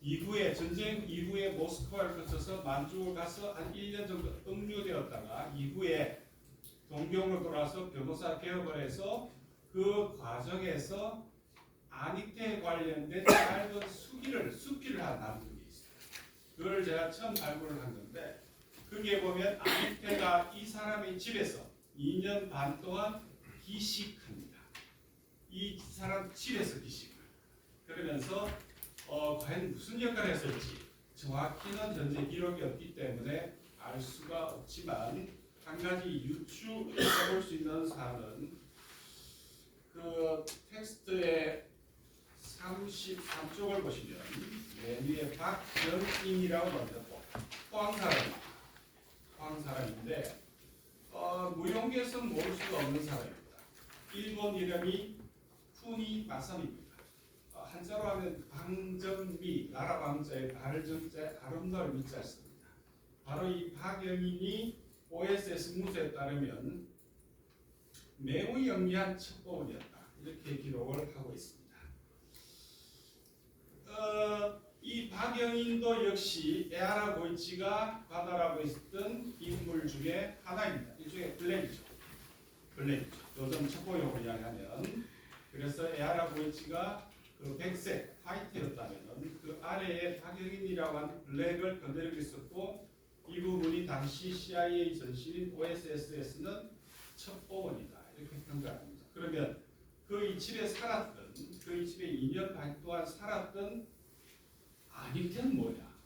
이후에 전쟁 이후에 모스크바를 거쳐서 만주를 가서 한 1년 정도 억류되었다가 이후에 동경으로 돌아와서 변호사 개업을 해서 그 과정에서 안익태 관련된 짧은 수기를 한 남은 게 있어요. 그걸 제가 처음 발굴을 한 건데 거기에 보면 안익태가 이 사람의 집에서 2년 반 동안 기식합니다. 이 사람 집에서 기식을. 그러면서 과연 무슨 역할을 했을지 정확히는 현재 기록이 없기 때문에 알 수가 없지만 한 가지 유추해볼 수 있는 사안은 그 텍스트의 33쪽을 보시면 맨 위에 박정인이라고 나오고 포항 사람인데 무용계에서는 모를 수가 없는 사람입니다. 일본 이름이 쿠니 마삼입니다. 한자로 하면 방정미, 나라 방자의 발정자의 아름다운 미자 씁니다. 바로 이 박영인이 OSS 문서에 따르면 매우 영리한 첩보원이었다. 이렇게 기록을 하고 있습니다. 이 박영인도 역시 에아라 고이치가 관할하고 있었던 인물 중에 하나입니다. 일종의 블랙이죠. 요즘 첩보용을 이야기하면 그래서 에아라 고이치가 그 백색, 화이트였다면 그 아래에 박영인이라고 하는 블랙을 건드리고 있었고 이 부분이 당시 CIA 전신인 OSS에서는 첩보원이다. 이렇게 평가합니다. 그러면 그 이 집에 살았던, 그 이 집에 2년 반 동안 살았던 안익태는 뭐냐?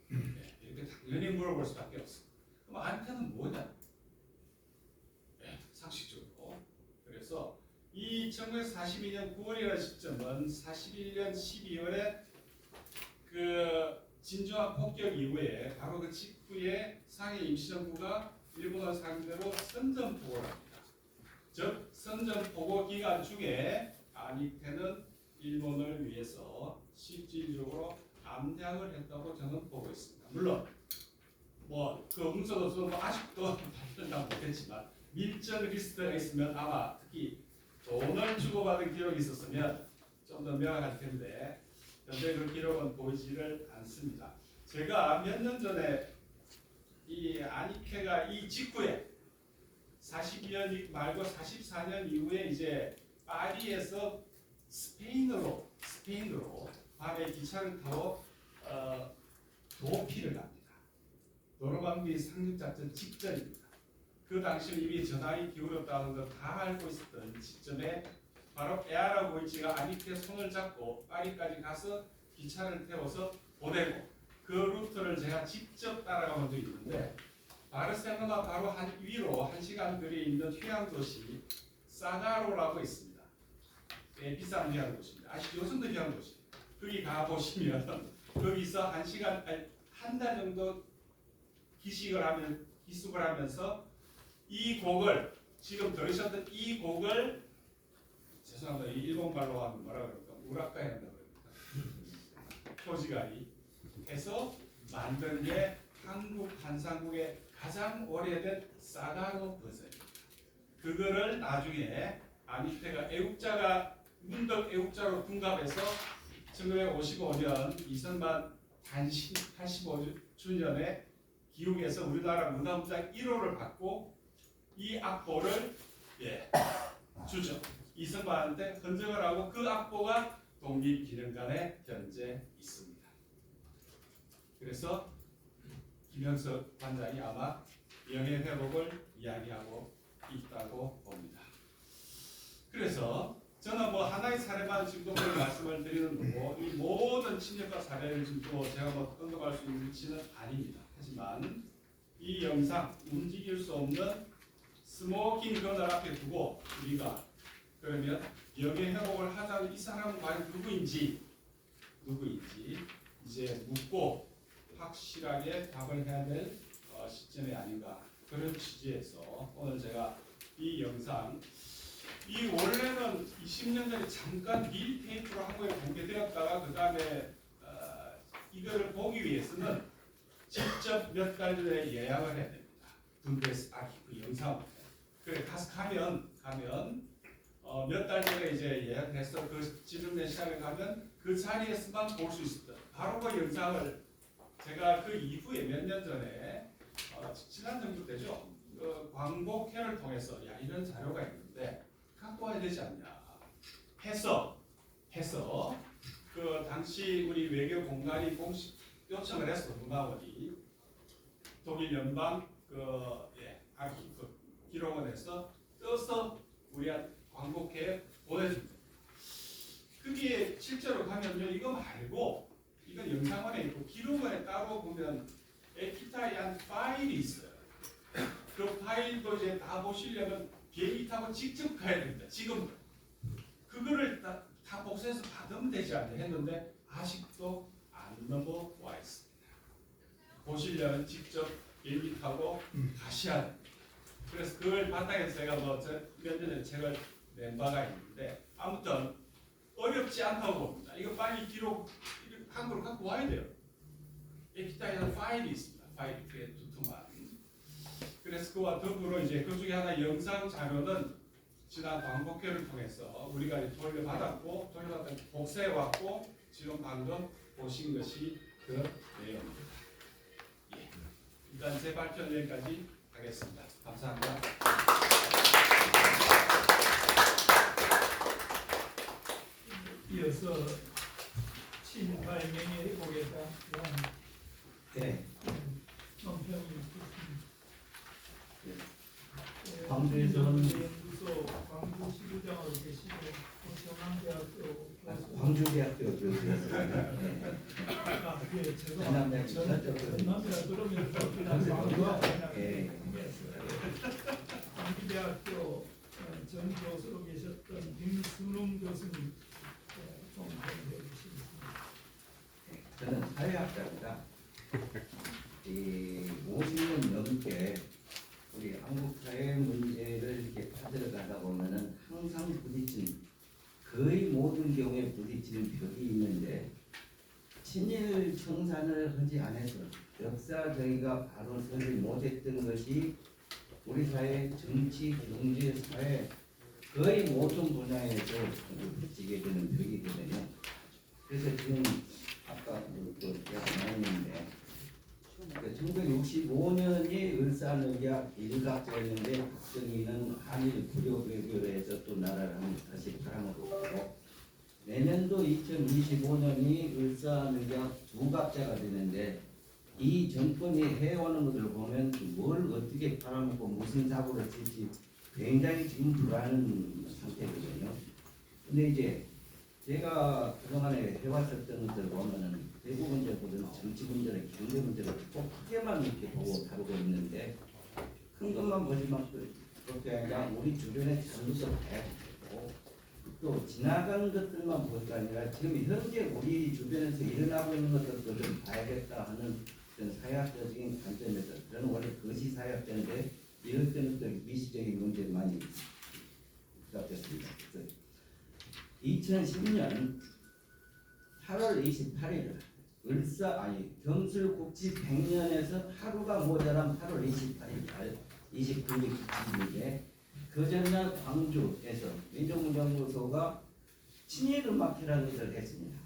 네, 이렇게 당연히 물어볼 수밖에 없습니다. 그럼 안익태는 뭐냐? 네, 상식적으로. 그래서 이 1942년 9월이라는 시점은 41년 12월에 그 진주한 폭격 이후에 바로 그 직후에 상해 임시정부가 일본을 상대로 선전포고를 합니다. 즉 선전포고 기간 중에 안익태는 일본을 위해서 실질적으로 암약을 했다고 저는 보고 있습니다. 물론 그 문서도 아직도 발견 못했지만 밀정 리스트가 있으면 아마 특히 돈을 주고받은 기록이 있었으면 좀 더 명확할 텐데 현재 그 기록은 보이지를 않습니다. 제가 몇 년 전에 이 안익태가 이 직후에 42년 말고 44년 이후에 이제 파리에서 스페인으로 밤에 기차를 타고 도피를 합니다. 노르망디 상륙작전 직전입니다. 그 당시에 이미 전황이 기울었다는 걸 다 알고 있었던 시점에 바로 에아라 고이치가 안익태 손을 잡고 파리까지 가서 기차를 태워서 보내고 그 루트를 제가 직접 따라가 본 적이 있는데 바르셀로나 바로 위로 1시간 거리에 있는 휴양 도시 사가로라고 있습니다. 비싼 휴양 도시입니다. 아시죠? 요즘도 휴양 도시. 거기 가 보시면 거기서 한 달 정도 기숙을 하면서 이 곡을 지금 들으셨던 이 곡을 죄송합니다. 이 일본말로 하면 뭐라 그럴까? 우라카이 한다고 그럽니다. 표지가리 해서 만든 게 한국 한상국의 가장 오래된 사가로 버전입니다. 그거를 나중에 안익태가 문덕 애국자로 둔갑해서 1955년 이승만 단신 85주년에 기욱에서 우리나라 문화부장 1호를 받고 이 악보를 주죠. 이승만한테 헌정을 하고 그 악보가 독립기념관에 현재 있습니다. 그래서 김영석 관장이 아마 명예회복을 이야기하고 있다고 봅니다. 그래서 저는 하나의 사례만 지금 말씀을 드리는 거고 이 모든 침략과 사례를 지금 제가 언급할 수 있는 위치는 아닙니다. 하지만 이 영상 움직일 수 없는 스모킹 건을 앞에 두고 우리가 그러면 명예회복을 하자는 이 사람은 과연 누구인지 이제 묻고 확실하게 답을 해야 될 시점이 아닌가 그런 취지에서 오늘 제가 이 영상 원래는 20년 전에 잠깐 미리 테이프로 한국에 공개되었다가 그 다음에 이거를 보기 위해서는 직접 몇 달 전에 예약을 해야 됩니다. 분데스 아키브 영상을. 그래 가서 가면 몇 달 전에 이제 예약해서 그 지름내 시장에 가면 그 자리에서만 볼 수 있었다. 바로 그 영상을 제가 그 이후에 몇 년 전에 지난 정도 되죠. 그 광복회를 통해서 야 이런 자료가 있는데 갖고 와야 되지 않냐 해서 그 당시 우리 외교 공간이 공식 요청을 했어. 문화원이 독일 연방 아키브 기록원에서 떠서 우리한테 광복회에 보내줍니다. 그게 실제로 가면요 이거 말고 이건 영상원에 있고 기록원에 따로 보면 에피타이한 파일이 있어요. 그 파일도 이제 다 보시려면 비행기 타고 직접 가야 됩니다. 지금 그거를 다 복사해서 받으면 되지 않냐 했는데 아직도 안 넘어와 있습니다. 보시려면 직접 비행기 타고 가셔야 됩니다. 그래서 그걸 바탕에서 제가 몇 년 전에 책을 낸 바가 있는데 아무튼 어렵지 않다고 봅니다. 이거 빨리 기록 한국으로 갖고 와야 돼요. 에피타이한 파일이 있습니다. 파일이 꽤 두툼한. 그래서 그와 더불어 이제 그 중에 하나 영상 자료는 지난 광복회를 통해서 우리가 돌려받았고 복사해 왔고 지금 방금 보신 것이 그 내용입니다. 예. 일단 제 발표는 여기까지 하겠습니다. 감사합니다. 이어서 친발명의 회복에다 네. 논평이 있겠습니다. 광주에서는 연구소 광주시부장으로 계시고 전남대학교 광주대학교 교수였습니다. 예, 제가 전남대학교 저쪽으로. 전남대학 그러면서 그냥 광주와 그냥 예. 광주대학교 전 교수로 계셨던 김순웅 교수님 좀 해주시겠습니다. 저는 사회학자입니다. 이 50년 넘게 우리 한국 사회 문제를 이렇게 파들어가다 보면은 항상 부딪힌 거의 모든 경우에 부딪히는 벽이 있는데 친일 청산을 하지 않아서 역사 저희가 바로 서지 못했던 것이 우리 사회 정치, 경제, 사회 거의 모든 분야에서 부딪히게 되는 벽이거든요. 그래서 지금 아까 또 제가 말했는데 1965년이 을사늑약 일각제였는데 박정희는 한일 구력외교를 해서 또 나라를 다시 팔아먹었고 내년도 2025년이 을사늑약 두각제가 되는데 이 정권이 해오는 것을 보면 뭘 어떻게 팔아먹고 무슨 사고를 칠지 굉장히 지금 불안한 상태거든요. 근데 이제 제가 그동안에 해왔었던 것을 보면은 대부분 문제보다는 정치 문제를 경제 문제를 꼭 크게만 이렇게 보고 다루고 있는데 큰 것만 보지만 그렇게 아니라 우리 주변에 잘못을 봐야 되고 또 지나간 것들만 볼 게 아니라 지금 현재 우리 주변에서 일어나고 있는 것들도 좀 봐야겠다 하는 그런 사회학적인 관점에서 저는 원래 거시 사회학자인데 이럴 때는 또 미시적인 문제를 많이 부탁드렸습니다. 2010년 8월 28일 경술국지 100년에서 하루가 모자란 8월 28일 날 29일 기침인데 그 전날 광주에서 민족문화연구소가 친일음악회라는 것을 했습니다.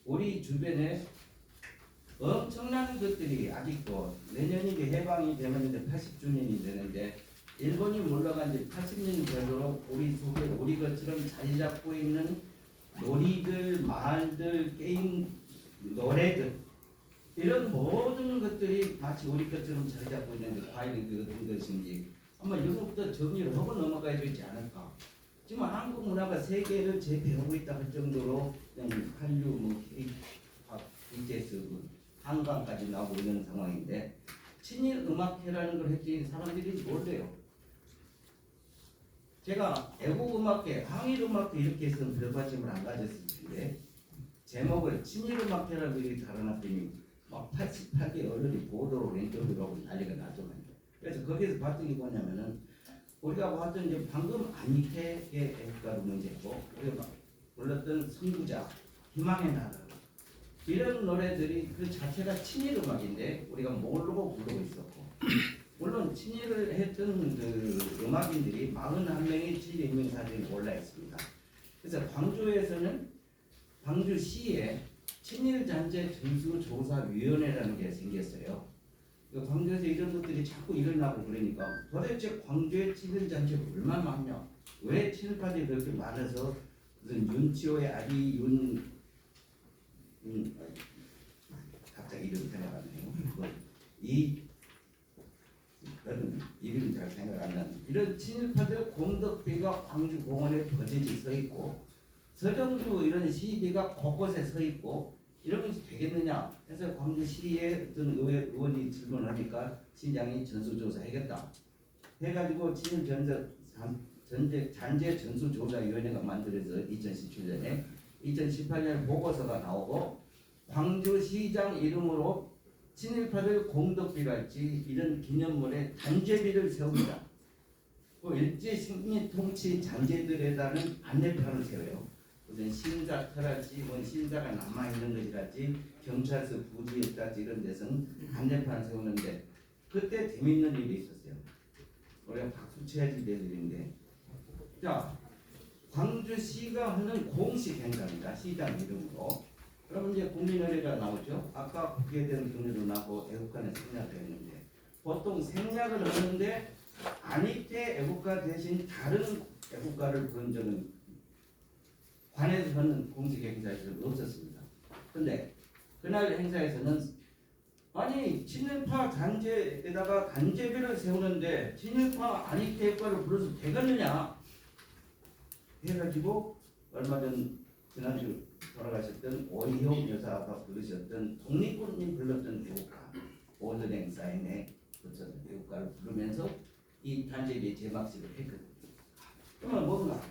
우리 주변에 엄청난 것들이 아직도 내년이 해방이 되면 이제 80주년이 되는데 일본이 물러간 지 80년 되도록 우리 속에 우리 것처럼 자리 잡고 있는 놀이들, 말들, 게임, 노래들 이런 모든 것들이 마치 우리 것처럼 자리 잡고 있는데 과연 그런 것인지 아마 이것부터 정리를 하고 넘어가야 되지 않을까. 지금 한국 문화가 세계를 제패하고 있다 할 정도로 그냥 한류, 뭐 K-pop, BTS, 한강까지 나오고 있는 상황인데 친일 음악회라는 걸 했더니 사람들이 몰래요. 제가 애국음악회, 항일음악회 이렇게 해서는 별 관심을 안 가졌을 텐데 제목을 친일음악회라고 이렇게 달아놨더니 막 88개 언론이 보도로 왼쪽으로 하고 난리가 나더만요. 그래서 거기서 봤던 게 뭐냐면은 우리가 봤던 이제 방금 안익회의 애국가도 문제고 우리가 불렀던 선구자, 희망의 나라 이런 노래들이 그 자체가 친일음악인데 우리가 모르고 부르고 있었고 물론 친일을 했던 그 음악인들이 41명의 친일인명사들이 올라 있습니다. 그래서 광주에서는 광주시에 친일잔재 전수조사위원회라는 게 생겼어요. 광주에서 이런 것들이 자꾸 일어나고 그러니까 도대체 광주의 친일잔재가 얼마나 많냐? 왜 친일파들이 그렇게 많아서 무슨 윤치호의 아비 갑자기 이름 생각 안 나요. 그런 이름이 잘 생각 안 나는 이런 친일파들 공덕비가 광주 공원에 버젓이 서 있고 서정주 이런 시비가 곳곳에 서 있고 이런 것이 되겠느냐 해서 광주시의 어떤 의원이 질문하니까 시장이 전수조사하겠다 해가지고 친일 잔재 전수조사위원회가 만들어서 2017년에 2018년 보고서가 나오고 광주시장 이름으로 친일파들 공덕비랄지 이런 기념물에 단죄비를 세웁니다. 또 일제 식민 통치 잔재들에다는 안내판을 세워요. 무슨 신사터랄지 뭐 신사가 남아있는 것이랄지 경찰서 부지였랄지 이런 데서는 안내판을 세우는데 그때 재밌는 일이 있었어요. 우리가 박수 쳐야지 될 일인데 자 광주시가 하는 공식 행사입니다. 시장 이름으로. 그러면 이제 국민의례가 나오죠. 아까 국회에 대한 경례도 나고 애국가는 생략을 했는데 보통 생략을 하는데 안익태 애국가 대신 다른 애국가를 부른 적은 관에서 하는 공식 행사에서는 없었습니다. 그런데 그날 행사에서는 아니 친일파 잔재에다가 단죄비를 세우는데 친일파 안익태 애국가를 불러서 되겠느냐 해가지고 얼마 전 지난주 돌아가셨던 오희영 여사가 부르셨던 독립군이 불렀던 애국가 오늘행 사인에 붙였던 애국가를 부르면서 이 단죄비의 제막식을 했거든요. 그러면 뭔가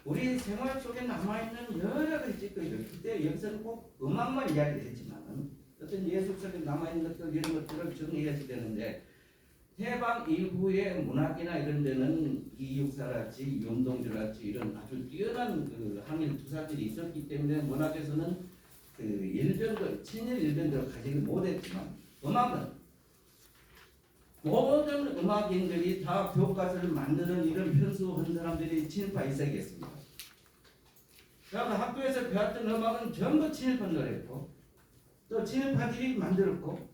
우리 생활 속에 남아있는 여러 가지 찌꺼기들 그때 여기서는 꼭 음악만 이야기를 했지만 어떤 예술 속에 남아있는 것들 이런 것들을 정리해야 되는데 해방 이후의 문학이나 이런 데는 이육사랄지 윤동주랄지 이런 아주 뛰어난 그 항일 투사들이 있었기 때문에 문학에서는 그 일변도 친일 일변도를 가지지 못했지만 음악은 모든 음악인들이 다 교과서를 만드는 이런 편수한 사람들이 친일파 일색이었습니다. 그러니까 학교에서 배웠던 음악은 전부 친일파 노래였고 또 친일파들이 만들었고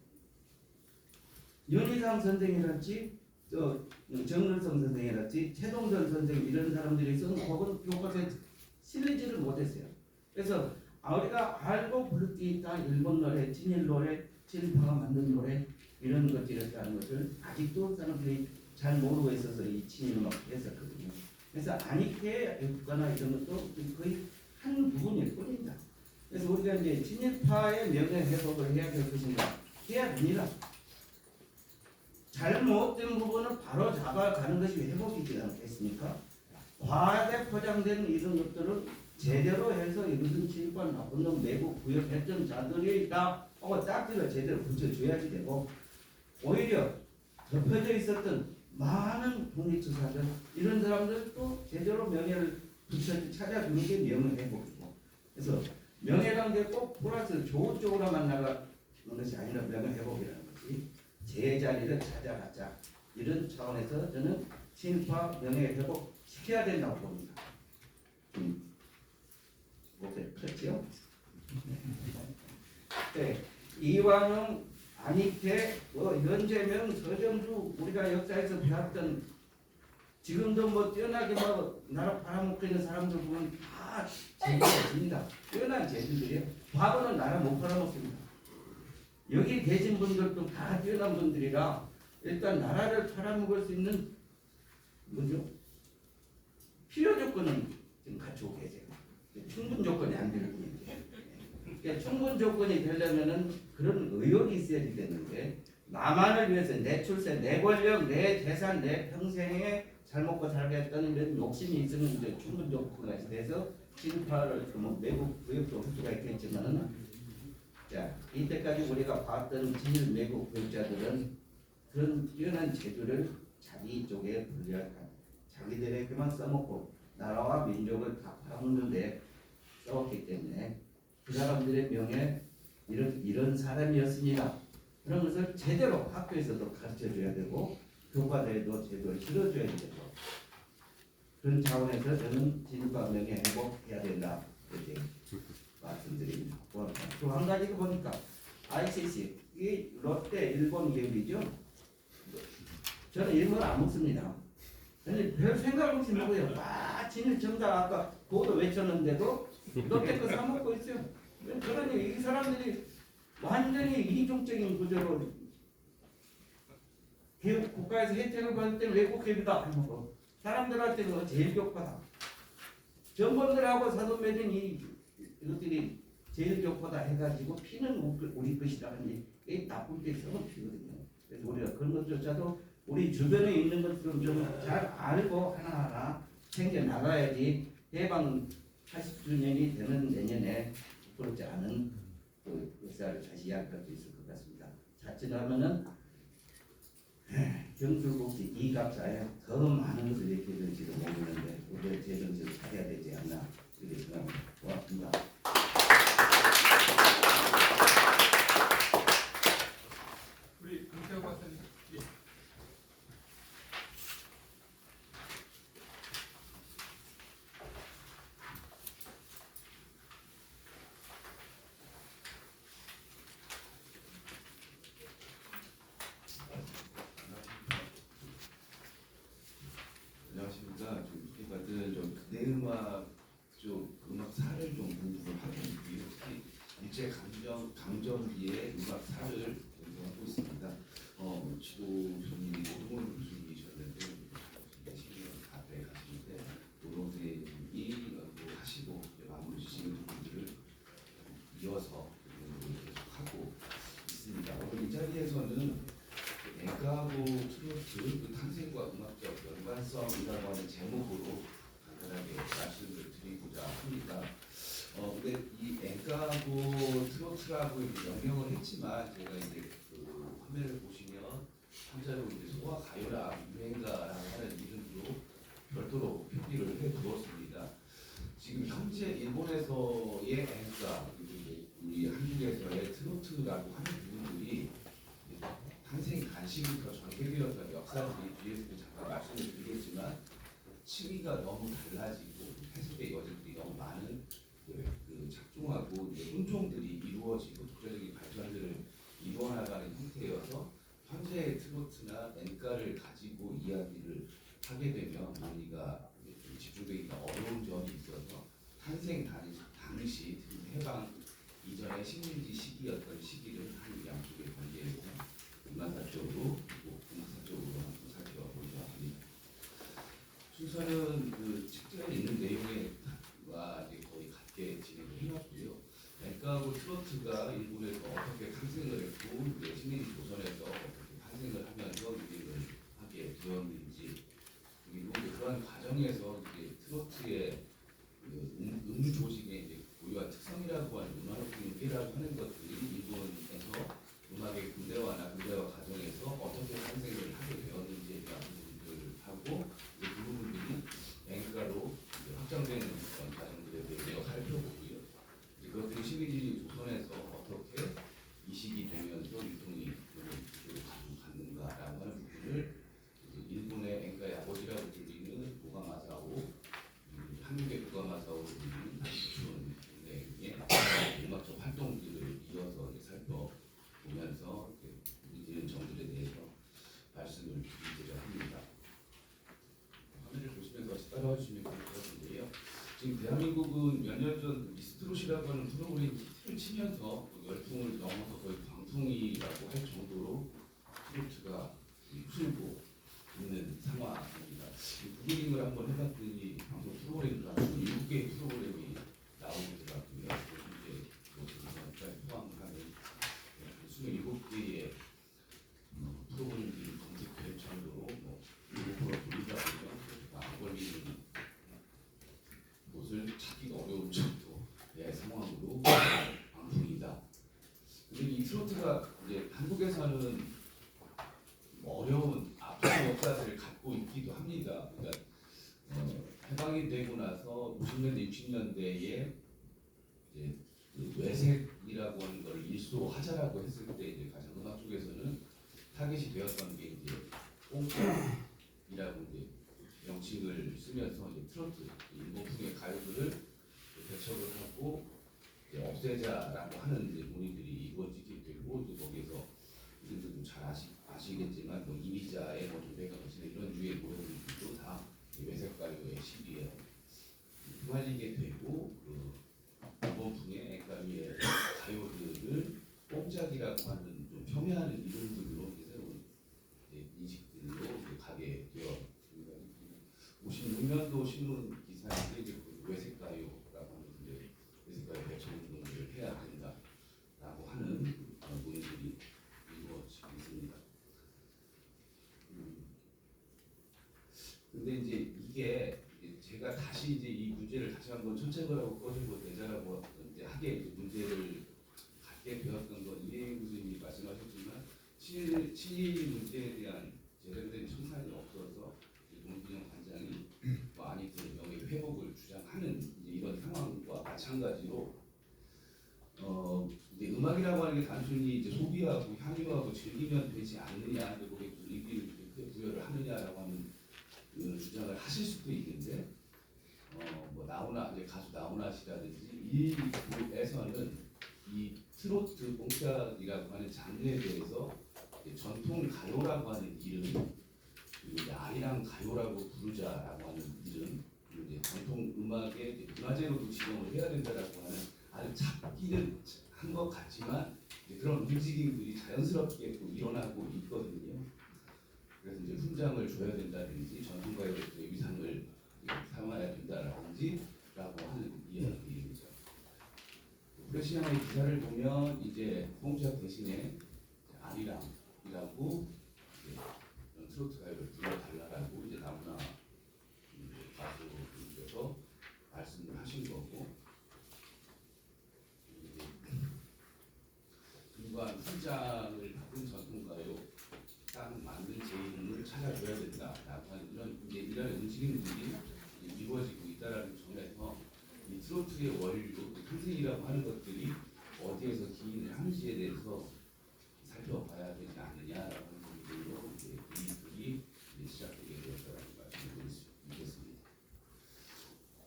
윤희상 선생이랄지 또 정일성 선생이랄지 최동선 선생 이런 사람들이 쓴 곡은 교과서에 실리지를 못했어요. 그래서 우리가 알고 부를 게 있다. 일본 노래, 친일 노래, 친일파가 만든 노래 이런 것들이었다는 것을 아직도 사람들이 잘 모르고 있어서 이 친일 음악을 했었거든요. 그래서 안익태 애국가나 이런 것도 거의 한 부분일 뿐입니다. 그래서 우리가 이제 친일파의 명예 회복을 해야 될 것인가 해야 됩니다. 잘못된 부분을 바로 잡아가는 것이 회복이지 않겠습니까? 과하게 포장된 이런 것들을 제대로 해서 이것은 친일파 나쁜 놈 내고 구역했던 자들이 있다 하고 딱지를 제대로 붙여줘야지 되고 오히려 덮여져 있었던 많은 독립투사들 이런 사람들도 제대로 명예를 찾아주는 게 명예회복이고 그래서 명예라는 게 꼭 플러스 좋은 쪽으로만 나가는 것이 아니라 명예회복이라는 것이 제자리를 찾아가자 이런 차원에서 저는 친일파 명예회복 시켜야 된다고 봅니다. 목소리 그렇지요? 네, 이완용, 안익태, 현재명, 서정주 우리가 역사에서 배웠던 지금도 뭐 뛰어나게 뭐 나라 팔아먹고 있는 사람들 보면 다 재주입니다. 뛰어난 재주들이에요. 과거는 나라 못 팔아먹습니다. 여기 계신 분들도 다 뛰어난 분들이라 일단 나라를 팔아먹을 수 있는 뭐죠? 필요 조건은 지금 갖추고 계세요. 충분 조건이 안 되는 거예요. 그러니까 충분 조건이 되려면은 그런 의욕이 있어야지 되는데 나만을 위해서 내 출세, 내 권력, 내 재산, 내 평생에 잘 먹고 살겠다는 이런 욕심이 있으면 이제 충분 조건까지 돼서 친일파를 뭐 외국 교육도 할 수가 있겠지만은 자 이때까지 우리가 봤던 친일 외국 교육자들은 그런 뛰어난 재주를 자기 쪽에 분리할까 자기들에게만 써먹고 나라와 민족을 다 팔아먹는데 써왔기 때문에 그 사람들의 명예 이런 사람이었습니다. 그런 것을 제대로 학교에서도 가르쳐줘야 되고 교과서에도 제도를 실어줘야 되고 그런 차원에서 저는 진과 명예 행복해야 된다 이렇게 말씀드립니다. 또 한 가지도 보니까 ICC 이 롯데 일본 기업이죠. 저는 일본 안 먹습니다. 저는 별 생각 없이 먹어요. 진일 정당 아까 그것도 외쳤는데도 롯데 거 사 먹고 있어요. 그러니 이 사람들이 완전히 이중적인 구조로 개혁 국가에서 혜택을 받을 때는 외국 기업이다 안 먹어. 사람들한테는 제일 좋다. 정권들하고 사돈 맺은 이것들이 제일 좋다 해가지고 피는 우리 것이다 하니 이 나쁜 게 썩어 피거든요. 그래서 우리가 그런 것조차도 우리 주변에 있는 것들은 좀 잘 알고 하나하나 챙겨 나가야지 해방 80주년이 되는 내년에 부끄럽지 않은 그 역사를 다시 이야기할 수 있을 것 같습니다. 자칫하면은 경술국시 이갑사에 더 많은 것을 이렇게 될지도 모르는데 우리가 제 정신을 차려야 되지 않나 이렇게 생각합니다. 고맙습니다. 우리 강태호 박사님. 예. 안녕하십니까. 좀 내음악 쪽 음악사를 좀 공부를 하고 있고요. 특히 일제 강점기의 음악사를 공부하고 있습니다. 지도교수님이 노동원 교수님이셨는데 10년 앞에 가시는데 노동생이 하시고 마무리 주시는 부분들을 이어서 계속 하고 있습니다. 오늘 이 자리에서는 엔카하고 트로트 그 탄생과 음악적 연관성이라고 하는 제목으로 간단하게 말씀을 드리고자 합니다. 근데 이 엔카하고 트로트라고 이제 명명을 했지만 제가 이제 그 화면을 보시면 한자로 이제 소화 가요라 유행가라고 하는 이름으로 별도로 표기를 해두었습니다. 지금 현재 일본에서의 엔카 그리고 우리 한국에서의 트로트라고 하는 부분들이 탄생 간시부터 전개되었던 역사들이 뒤에서 잠깐 말씀을 드리겠지만 층위가 너무 달라지고 해석의 여지들이 너무 많은 그 작중하고 혼종들이 이루어지고 독자적인 발전들을 이루어나가는 형태여서 현재의 트로트나 엔카를 가지고 이야기를 하게 되면 우리가 좀 집중되기가 어려운 점이 있어서 탄생 당시 해방 이전의 식민지 시기였던 시기를 한 양쪽의 관계에서 문화사적으로 그리고 음악사적으로 한번 살펴보려 합니다. 순서는 그 책자에 있는 내용과 거의 같게 진행을 해왔고요. 엔카하고 트로트가 일본에서 어떻게 탄생을 했고 식민지 조선에서 어떻게 탄생을 하면서 유행을 하게 되었는지 그리고 그러한 과정에서 이제 트로트의 조직의 이제 고유한 특성이라고 하는 문화적인계라고 하는 것들이 일본에서 음악의 근대화나 근대화 과정에서 어떻게 탄생을 하게 되었는지에 대한 부분들을 하고 그 부분들이 엔카로 확장되는 그런 과정들에 대해서 살펴보고요. 그것들이 식민지 조선에서 어떻게 이식이 되면서 유통이 갖는가라고 하는 부분을 일본의 엔카의 아버지라고 불리는 오가마사오, 한국의 오가마사오로 불리는 이치원 등의 음악적 활동들을 이어서 살펴보면서 이런 점들에 대해서 말씀을 드리고자 합니다. 화면을 보시면서 따라와 주시면 좋을 것 같은데요. 지금 대한민국은 몇 년 전 미스트롯이라고 하는 프로그램 히트를 치면서 열풍을 넘어서 거의 광풍이라고 할 정도로 트로트가 흐르고 있는 상황입니다. 구글링을 한번 해봤더니 방송 프로그램과 27개의 프로그램이 나오더라고요. 이제 포함하는 27개의 프로그램들이 검색될 정도로 일부러 돌리다 보면 안 걸리는 곳을 찾기가 어려운 정도의 상황으로 방송이다. 근데 이 트로트가 이제 한국에서는 어려운 아픈 역사를 갖고 있기도 합니다. 그러니까 해방이 되고 나서 50년대, 60년대에 이제 그 외색이라고 하는 걸 일소하자라고 했을 때 이제 가장 음악 쪽에서는 타겟이 되었던 게 이제 뽕짝이라고 이제 명칭을 쓰면서 이제 트로트 일본풍의 가요들을 대처를 하고 이제 없애자라고 하는 이제 논의들이 이루어지게 되고 또 거기에서 우리도 좀 잘 아시겠지만 뭐 이미자의 뭐 도배가시는 이런 유의 노래들도 다 외색 가요의 시기에 휘말리게 되고 그 일본풍의 앵가미의 가요들을 뽕짝이라고 하는 좀 폄훼하는 이름들로 새로운 인식들로 가게 되었습니다. 56년도 신문 기사에 이제 외색가요라고 하는 이제 외색가요 배척 운동을 해야 된다라고 하는 논의들이 이루어지고 있습니다. 근데 이제 이게 제가 다시 이제 이 문제를 다시 한번 천체거라고 꺼내고 대자라고 이제 하게 이제 문제를 갖게 되었던 건 이해인 교수님이 말씀하셨지만 친일 문제에 대한 제대로 된 청산이 없어서 노무현 관장이 뭐 아니든 명예 회복을 주장하는 이제 이런 상황과 마찬가지로 이제 음악이라고 하는 게 단순히 이제 소비하고 향유하고 즐기면 되지 않느냐, 거기에 의미를 부여를 하느냐라고 하는 주장을 하실 수도 있는데 뭐 나훈아 이제 가수 나훈아 씨라든지 이 그룹에서는 이 트로트 뽕짝이라고 하는 장르에 대해서 전통 가요라고 하는 이름, 그리고 이제 아리랑 가요라고 부르자라고 하는 이름, 그리고 이제 전통 음악의 문화재로도 지정을 해야 된다라고 하는 아주 잡기는 한 것 같지만 그런 움직임들이 자연스럽게 또 일어나고 있거든요. 그래서 이제 훈장을 줘야 된다든지 전통가요의 위상을 사용해야 된다라든지라고 하는 이야기입니다. 프레시안의 기사를 보면 이제 뽕짝 대신에 아리랑이라고 트로트 가요를 불러달라고 이제 나훈아 가수님께서 말씀을 하신 거고, 일반 훈장을 받은 전통가요 딱 맞는 제 이름을 찾아줘야 된다라고 하는 이런 움직임들이 이루어지고 있다라는 점에서 이 트로트의 원류, 탄생이라고 하는 것들이 어디에서 기인을 하는지에 대해서 살펴봐야 되지 않느냐라고 하는 부분으로 이 글이 시작되게 되었다라는 말씀을 드리겠습니다.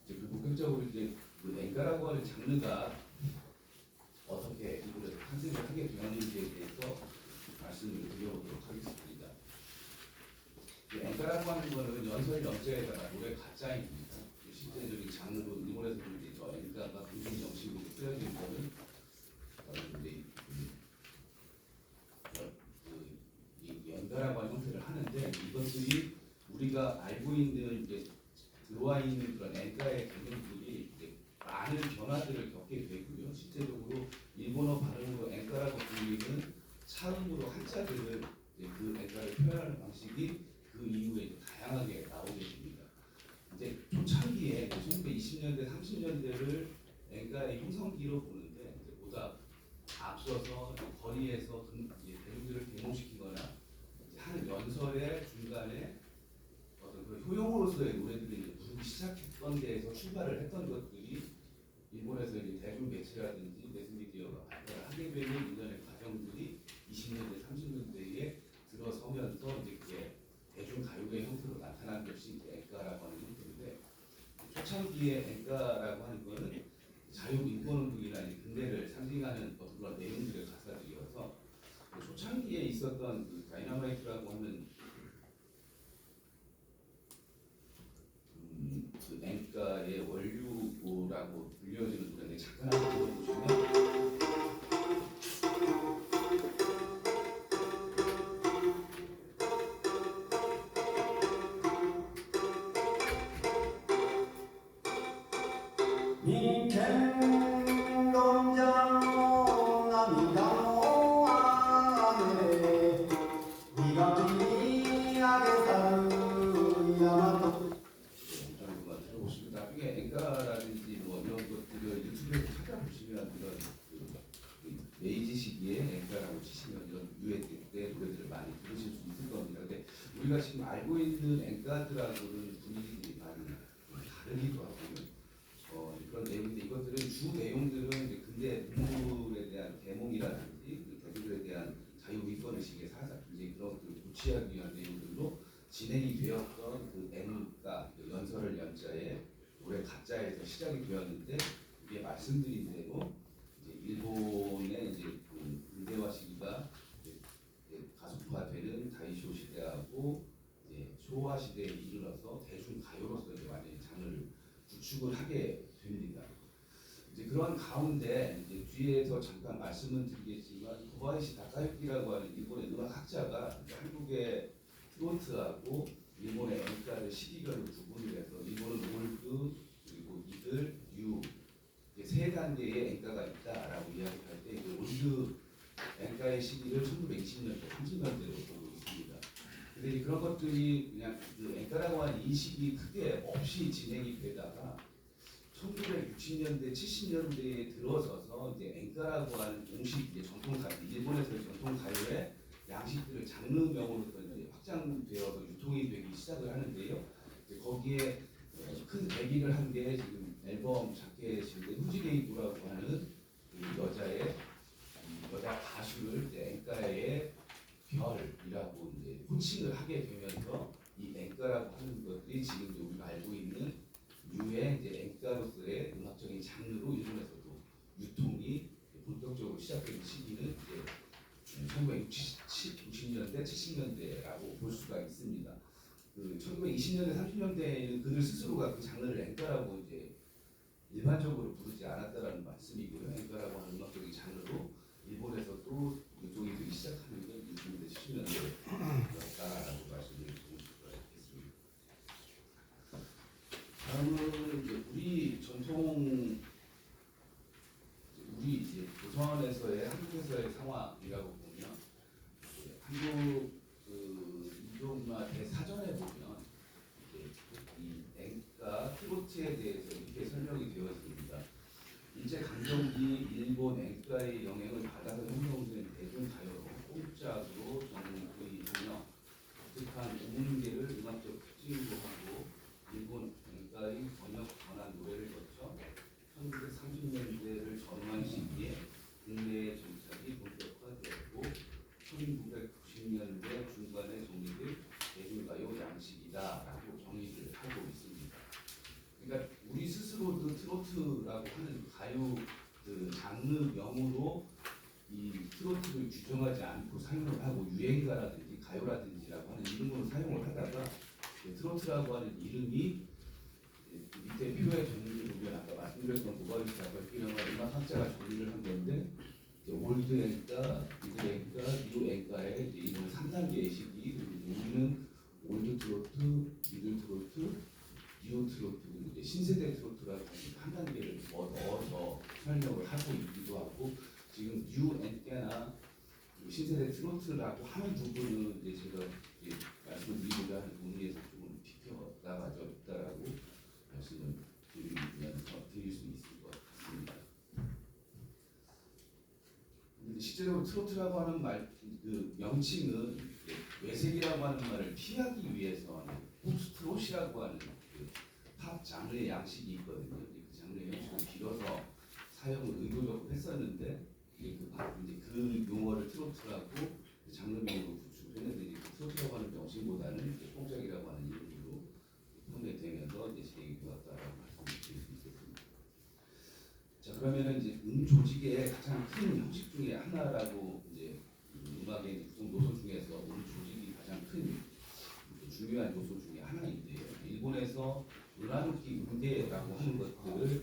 이제 그 본격적으로 이제 그 앵가라고 하는 장르가 어떻게 이걸 탄생을 하게 되었는지에 대해서 말씀을 드려보도록 하겠습니다. 앵가라고 하는 것은 연설 연재에다가 노래 가짜입니다. 실제적인 장르로 일본에서 이제 저 앵가가 무슨 정식으로 쓰여진 거는 이 연가라고 하는 형태를 하는데, 이것들이 우리가 알고 있는 이제 들어와 있는 그런 앵가의 개념들이 이제 많은 변화들을 겪게 되고요. 실제적으로 일본어 발음으로 앵가라고 불리는 차음으로 한자들은 그 앵가를 표현하는 방식이 그 이후에 이제 다양하게 나오게 됩니다. 이제 초창기에 1920년대, 30년대를 앵가의 형성기로 보는데 이제 보다 앞서서 거리에서 대중들을 계몽시키거나 한 연설의 중간에 어떤 그 효용으로서의 노래들을 부르기 시작했던 데에서 출발을 했던 것들이 일본에서 이제 대중 매체라든지 매스미디어가 발달을 하게 되는 일련의 과정들이 20년대, 30년대에 들어서면서 이제 그게 대중 가요의 형태로 나타난 것이 이제 앵가라고 하는 형태인데, 초창기에 앵가라고 하는 것은 자유민권운동이나 근대를 상징하는 어떤 그런 내용들의 가사들이어서 초창기에 있었던 그 다이너마이트라고 하는 그 앵가의 원류라고 불려지는 노래인데 잠깐 한번 들어보시면 나중에 앵가라든지 뭐 이런 것들을 유튜브에서 찾아보시면 이런 메이지 시기에 앵가라고 치시면 이런 유해의 노래들을 많이 들으실 수 있을 겁니다. 근데 우리가 지금 알고 있는 앵가들하고는 분위기들이 많이 다르기도 하고요. 그런 내용인데 이것들은 주 내용들은 이제 근대 문물에 대한 계몽이라든지 대중들에 대한 자유민권의식의 사상, 이제 그런 것들을 고취하기 위한 내용들로 그 N가 그 연설을 연자에 올해 가짜에서 시작이 되었는데 이게 말씀드린 대로 이제 일본의 이제 그 근대화 시기가 이제 가속화되는 다이쇼 시대하고 이제 쇼와 시대에 이르러서 대중 가요로서 이제 완전히 장르를 구축을 하게 됩니다. 이제 그런 가운데 이제 뒤에서 잠깐 말씀을 드리겠지만 고바야시 다카유키라고 하는 일본의 음악학자가 한국의 트로트하고 일본의 엔카를 시기별로 구분을 해서 일본은 올드 그리고 미들, 뉴 이제 세 단계의 엔카가 있다라고 이야기할 때 그 올드 엔카의 시기를 1920년대, 30년대로 보고 있습니다. 근데 이제 그런 것들이 그냥 그 엔카라고 하는 인식이 크게 없이 진행이 되다가 1960년대, 70년대에 들어서서 이제 엔카라고 하는 공식 이제 전통 가요, 일본에서의 전통 가요의 양식들을 장르명으로서 이제 확장되어서 유통이 되기 시작을 하는데요. 이제 거기에 큰 계기를 한 게 지금 앨범 자켓인데 후지게이부라고 하는 그 여자 가수를 이제 엔카의 별이라고 이제 호칭을 하게 되면서 이 엔카라고 하는 것들이 지금 우리가 알고 있는 뉴의 이제 엔카로서의 음악적인 장르로 일본에서도 유통이 본격적으로 시작된 시기는 이제 1960년대, 70년대라고 볼 수가 있습니다. 그 1920년대, 30년대에는 그들 스스로가 그 장르를 엔카라고 이제 일반적으로 부르지 않았다라는 말씀이고요. 엔카라고 하는 음악적인 장르로 일본에서도 유통이 되기 시작하는 건 60년대, 70년대였다라고 말씀을 드릴 수가 있겠습니다. 다음은 이제 우리 전통 우리 이제 조선에서의 한국에서의 상황이라고 보면 한국 그 인종문화 대사전에 보면 이제 이 엔카 트로트에 대해서 이렇게 설명이 되어 있습니다. 일제 강점기 일본 엔카의 영향을 받아서 형성된 대중가요로 꼼짝으로 전국의 보며 독특한 오문계를 음악적 특징으로 하고 일본 엔카의 번역 전환 노래를 거쳐 1930년대를 전후한 시기에 국내의 정착이 본격화되었고 1990년대 중반에 정리된 대중가요 양식이다라고 정의를 하고 있습니다. 그러니까 우리 스스로도 트로트라고 하는 가요 그 장르명으로 이 트로트를 규정하지 않고 사용을 하고 유행가라든지 가요라든지라고 하는 이름으로 사용을 하다가 트로트라고 하는 이름이 밑에 표의 정리를 보면 아까 말씀드렸던 고바야시 다카유키라는 음악학자가 정리를 한 건데 올드 엔카, 미드 엔카, 뉴 엔카의 이런 3단계의 시기 우리는 올드 트로트, 미들 트로트, 뉴 트로트 이제 신세대 트로트라고 한 단계를 넣어서 설명을 하고 있기도 하고 지금 뉴 엔카나 신세대 트로트라고 하는 부분은 이제 제가 이제 말씀드리고자 하는 부분에서 조금 비켜 나가져 있다라고 말씀을 드릴 수 있을 것 같습니다. 근데 실제로 트로트라고 하는 그 명칭은 외색이라고 하는 말을 피하기 위해서 팝스트롯이라고 하는 그팝 장르의 양식이 있거든요. 그 장르의 양식을 빌어서 사용을 의도적으로 했었는데 이제 그 용어를 트로트라고 장르명으로 구축했는데 이제 트로트라고 하는 명칭보다는 뽕짝이라고 하는 이름으로 판매되면서 이제 진행이 되었다라고 말씀드릴 수 있겠습니다. 자 그러면은 이제 조직의 가장 큰 형식 중에 하나라고 이제 음악의 구성 요소 중에서 조직이 가장 큰 중요한 요소 중에 하나인데요. 일본에서 은하누키 음대라고 하는 것들을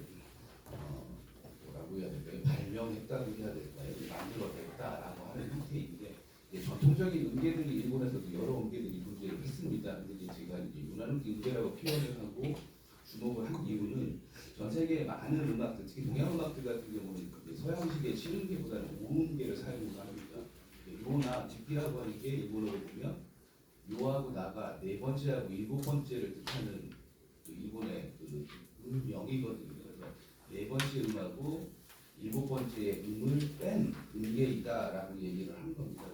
뭐라고 해야 될까요? 발명했다고 해야 될까요? 만들어냈다라고 하는 형태인데 전통적인 음계들이 일본에서도 여러 음계들이 존재를 했습니다. 근데 제가 이제 은하누키 음대라고 표현을 하고 주목을 한 이유는 전 세계의 많은 음악들, 특히 동양 음악들 같은 경우는 서양식의 7음계보다는 5음계를 사용을 합니다. 요나 뒷비라고 하는 게 일본어로 보면 요하고 나가 네 번째하고 일곱 번째를 뜻하는 그 일본의 그 음명이거든요. 그래서 네 번째 음하고 일곱 번째의 음을 뺀 음계이다라고 얘기를 한 겁니다.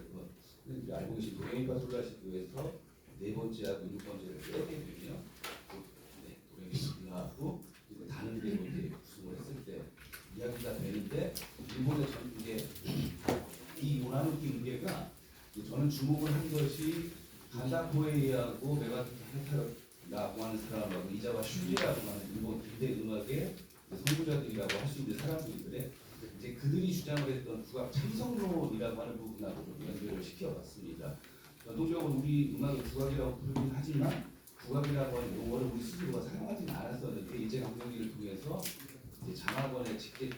그래서 알고 계신 도레미파 솔라시도에서 네 번째하고 일곱 번째를 빼게 되면 도레미파하고 다른 데로 이제 구성을 했을 때 이야기가 되는데 일본의 전국에 이 요나누키 음계가 저는 주목을 한 것이 간다코에이하고 메가타 슈라라고 하는 사람하고 이자와 슈리라고 하는 일본 근대 음악의 선구자들이라고 할 수 있는 사람들인데 이제 그들이 주장을 했던 국악 참성론이라고 하는 부분하고 좀 연결을 시켜봤습니다. 전통적으로 우리 음악을 국악이라고 부르긴 하지만 국악이라고 하는 용어를 우리 스스로가 사용하지는 않았었는데 일제강점기를 통해서 이제 장학원의 직제병,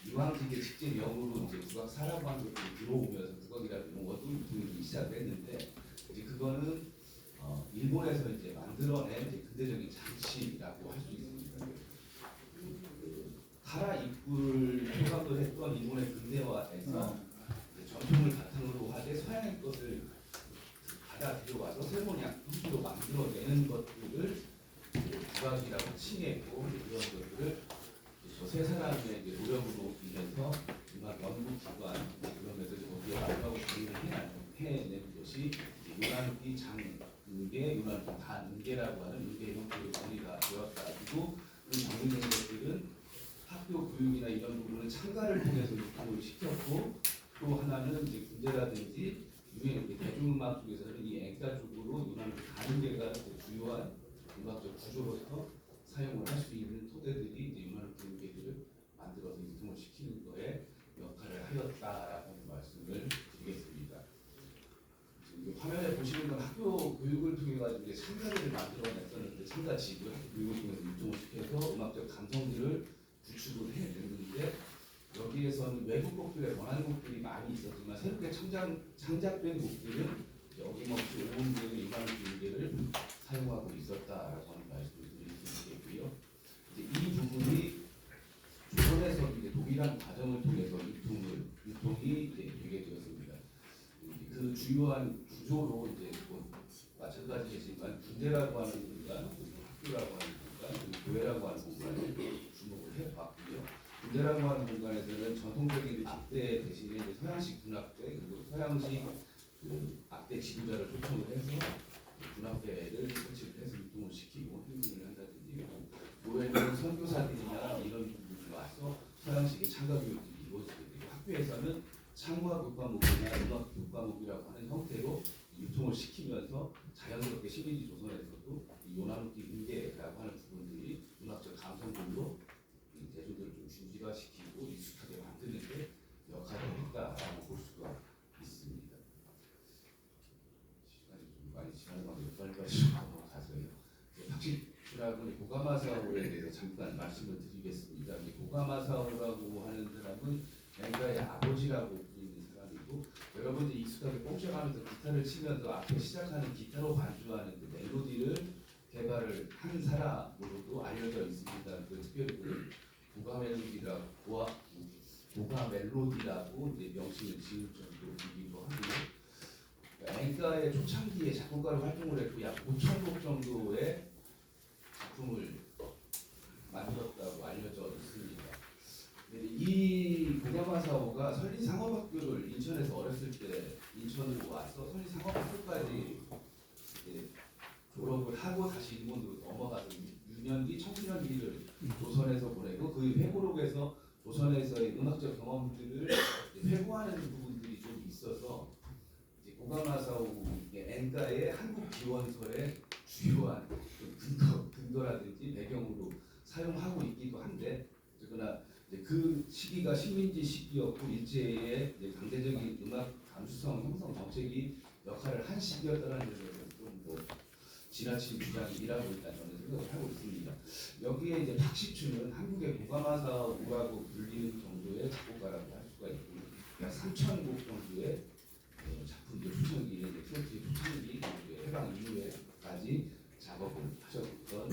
이황직의 직제명으로 이제 국악사라고 하는 것들이 들어오면서 국악이라는 용어도 유통이 시작했는데 이제 그거는 일본에서 이제 만들어낸 이제 근대적인 장치라고 할 수 있습니다. 타라 입구를 표방을 했던 일본의 근대화에서 전통을 바탕으로 하되 서양의 것을 받아들여와서 새로운 양식으로 만들어내는 것들을 국악이라고 칭했고 이런 것들을 세 사람의 노력으로 인해서 음악 연구기관 그러면서 거기에 마지막으로 해낸 것이 요란기 장은계, 요란기 단계라고 하는 은계 형태로 정리가 되었다고 그 정리된 것들은 학교 교육이나 이런 부분은 참가를 통해서 유통을 시켰고 또 하나는 이제 군대라든지 유행 대중음악 쪽에서는 이 엔카 쪽으로 요란기 단계가 주요한 음악적 구조로서 사용을 할 수 있는 토대들이 이제 요란기 단계들을 만들어서 유통을 시키는 거에 역할을 하였다라는 말씀을 드리겠습니다. 지금 화면에 보시는 건 학교 교육을 통해 가지고 이제 참가를 만들어냈었는데 참가집을 학교 교육을 통해서 유통을 시켜서 음악적 감성들을 구축을 해냈는데 여기에서는 외국 곡들의 원하는 곡들이 많이 있었지만 새롭게 창작된 곡들은 어김없이 오음계의 음악계를 사용하고 있었다라고 하는 말씀을 드릴 수 있겠고요. 이제 이 부분이 조선에서 이제 동일한 과정을 통해서 유통이 이제 되게 되었습니다. 그 주요한 구조로 이제 뭐 마찬가지겠지만 군대라고 하는 공간, 학교라고 하는 공간, 교회라고 하는 공간을 주목을 해봤고요. 군대라고 하는 공간에서는 전통적인 악대 대신에 이제 서양식 군악대 그리고 서양식 악대 지도자를 초청을 해서 군악대를 설치를 해서 유통을 시키고 행진을 한다든지 교회는 선교사들이나 이런 분들이 와서 서양식의 창가 교육들이 이루어지게 되고 학교에서는 창과 교과목이나 음악 교과목이라고 하는 형태로 유통을 시키면서 자연스럽게 12기 조선에서도 이 요나누키 은계라고 하는 부분들이 문학적 감성들로 대중들을 좀 준지화시키고 익숙하게 만드는 데 역할을 했다라고 볼 수가 있습니다. 시간이 좀 많이 지나는 건데 빨리빨리 넘어가서요. 박식주라고 고가마사오에 대해서 잠깐 말씀을 드리겠습니다. 고가마사오라고 하는 사람은 엔가의 아버지라고 불리는 사람이고 여러분들이 익숙하게 꼼짝하면서 기타를 치면서 앞에 시작하는 기타로 반주하는 그 멜로디를 개발을 한 사람으로도 알려져 있습니다. 그 특별히 고가 멜로디라고 이제 명칭을 지을 정도이기도 하고요. 엔가의 초창기에 작곡가로 활동을 했고 약 5,000곡 정도의 작품을 만들었다고 알려져 있습니다. 이 고가마사오가 설리상업학교를 인천에서 어렸을 때 인천으로 와서 설리상업학교까지 졸업을 하고 다시 일본으로 넘어가서 유년기, 청소년기를 조선에서 보내고 그 회고록에서 조선에서의 음악적 경험들을 회고하는 부분들이 좀 있어서 고가마사오 엔가의 한국 기원설의 주요한 근거라든지 배경으로 사용하고 있기도 한데 그러나 그 시기가 식민지 시기였고 일제의 강대적인 음악 감수성 형성 정책이 역할을 한 시기였다는 데서 좀뭐 지나친 주장이라고 일단 저는 생각을 하고 있습니다. 여기에 이제 박식주는 한국의 고가마사오라고 불리는 정도의 작곡가라고 할 수가 있고 약 3,000곡 정도의 작품들 초창기에 트로트의 초창기 해방 이후에까지 작업을 하셨던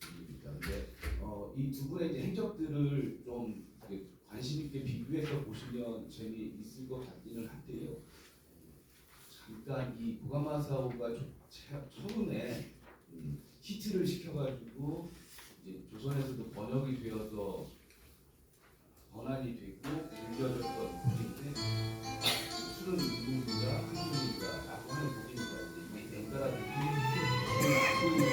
분입니다. 근데 이 두 분의 이제 행적들을 좀 관심 있게 비교해서 보시면 재미있을 것 같기는 한데요. 잠깐 이 고가마사오가 처음에 히트를 시켜가지고 이제 조선에서도 번역이 되어서 번안이 되고 옮겨졌던 곡인데 술은 누구인가 한국인가라고 하는 곡입니다. 이 엔가라든지 알고 있는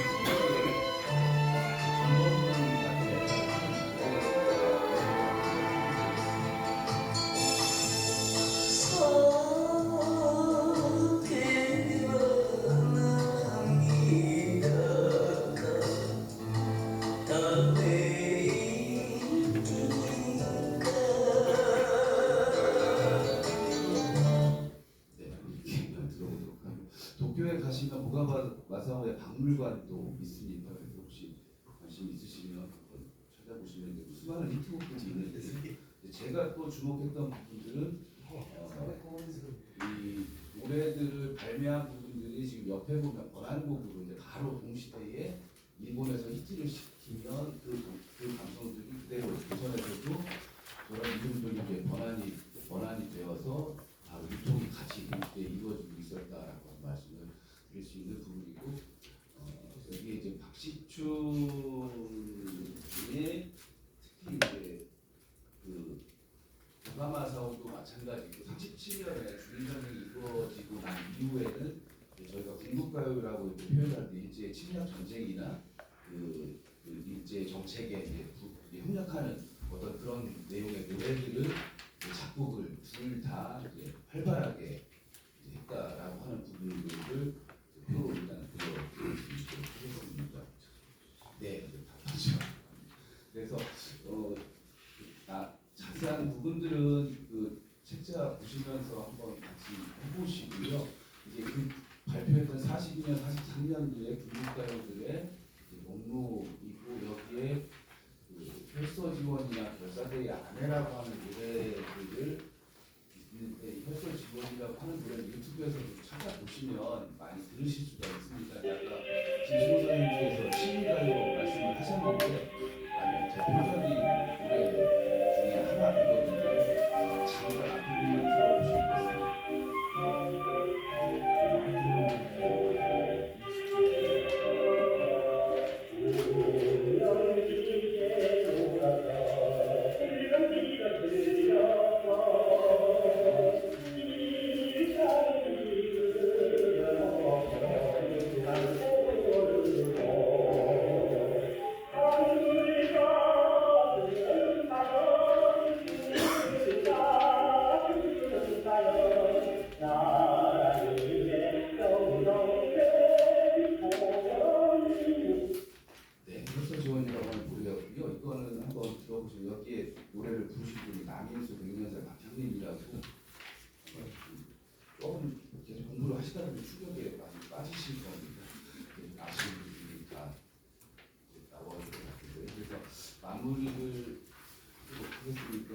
서 태어난 기가 박물관도 있으니까 혹시 관심 있으시면 한번 찾아보시면 되고 수많은 히트곡들이 있는데 제가 또 주목했던 부분들은 이 노래들을 발매한 부분들이 지금 옆에 보면 번안곡으로 이제 바로 동시대에 일본에서 히트를 시키면 그 감성들이 그대로 조선에서도 그런 이름들이 번안이 되어서 바로 유통이 같이 동시대에 이루어지고 있었다라고 말씀을 드릴 수 있는 부분이고 여기에 이제 박시춘의 특히 이제 그 도가마 사업도 마찬가지고 37년에 중일전쟁이 이루어지고 난 이후에는 저희가 군국가요라고 이렇게 표현할 때 일제의 침략 전쟁이나 그 일제 정책에 이제 협력하는 어떤 그런 내용의 노래들을 작곡을 둘 다 활발하게 했다라고 하는 부분들을 표로 일단 그려드리겠습니다. 네, 답하죠. 그래서 자세한 부분들은 그 책자 보시면서 한번 같이 해보시고요. 이게 그 발표했던 42년, 43년도의 군국가요들의 목록이고 여기에 그 혈서지원이나 결사대의 아내라고 하는 노래들을 있는데 혈서지원이라고 하는 노래를 유튜브에서 좀 찾아보시면 많이 들으실 수가 있습니다. 아까 김신호 선생님께서 시민가요 말씀을 하셨는데 대표적인 노래 중에 하나이거든요. 잠깐 앞부분을 들어보시겠습니다. 네, 혈서 지원이라고 하는 노래였고요. 이거는 한번 들어보시면 여기에 노래를 부르신 분이 남인수 백년사 박형님이라고 조금 계속 공부를 하시다 보면 추격에 많이 빠지실 겁니다. 아시는 분들이 다 나와야 될 것 같은데 그래서 마무리를 하겠으니까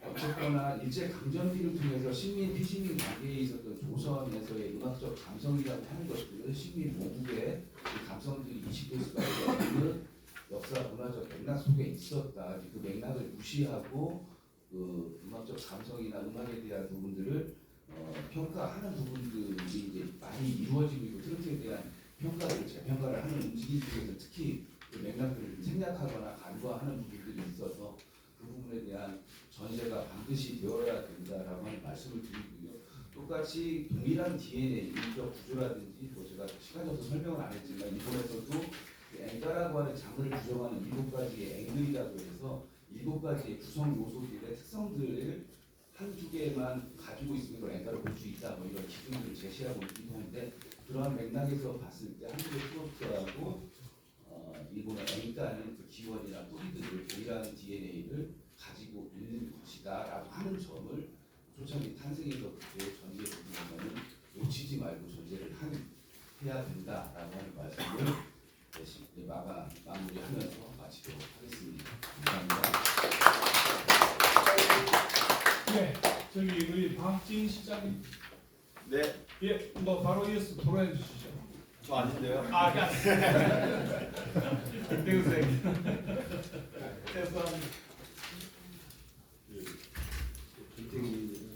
어쨌거나 일제 강점기를 통해서 식민 피식민 관계에 있었던 조선에서의 음악적 감성이라고 하는 것들은 식민 모국의 그 감성들이 이식될 수밖에 없는 역사 문화적 맥락 속에 있었다. 그 맥락을 무시하고 그 음악적 감성이나 음악에 대한 부분들을 평가하는 부분들이 이제 많이 이루어지고 있고 트로트에 대한 평가를 재평가를 하는 움직임 중에서 특히 그 맥락들을 생략하거나 간과하는 부분들이 있어서 그 부분에 대한 전제가 반드시 되어야 된다라고 하는 말씀을 드리고요. 똑같이 동일한 DNA, 인적 구조라든지 뭐 제가 시간이 없어서 설명을 안 했지만 일본에서도 앵가라고 하는 장르를 구성하는 7가지의 앵글이라고 해서 7가지의 구성 요소들의 특성들을 한두 개만 가지고 있으면 그걸 앵가를 볼 수 있다 뭐 이런 기준들을 제시하고 있기도 한데 그러한 맥락에서 봤을 때 한국의 트로트하고 일본의 앵가는 그 기원이나 뿌리들을 동일한 DNA를 가지고 있는 것이다라고 하는 점을 초창기 탄생에서부터 전제를 보면은 놓치지 말고 전제를 해야 된다라고 하는 말씀을 마무리하면서 마치도록 하겠습니다. 감사합니다. 네, 저기 우리 박진 시장님. 네, 예, 뭐 바로 이어서 토론해 주시죠. 저 아닌데요. 아, 김태우 선생님. 죄송합니다.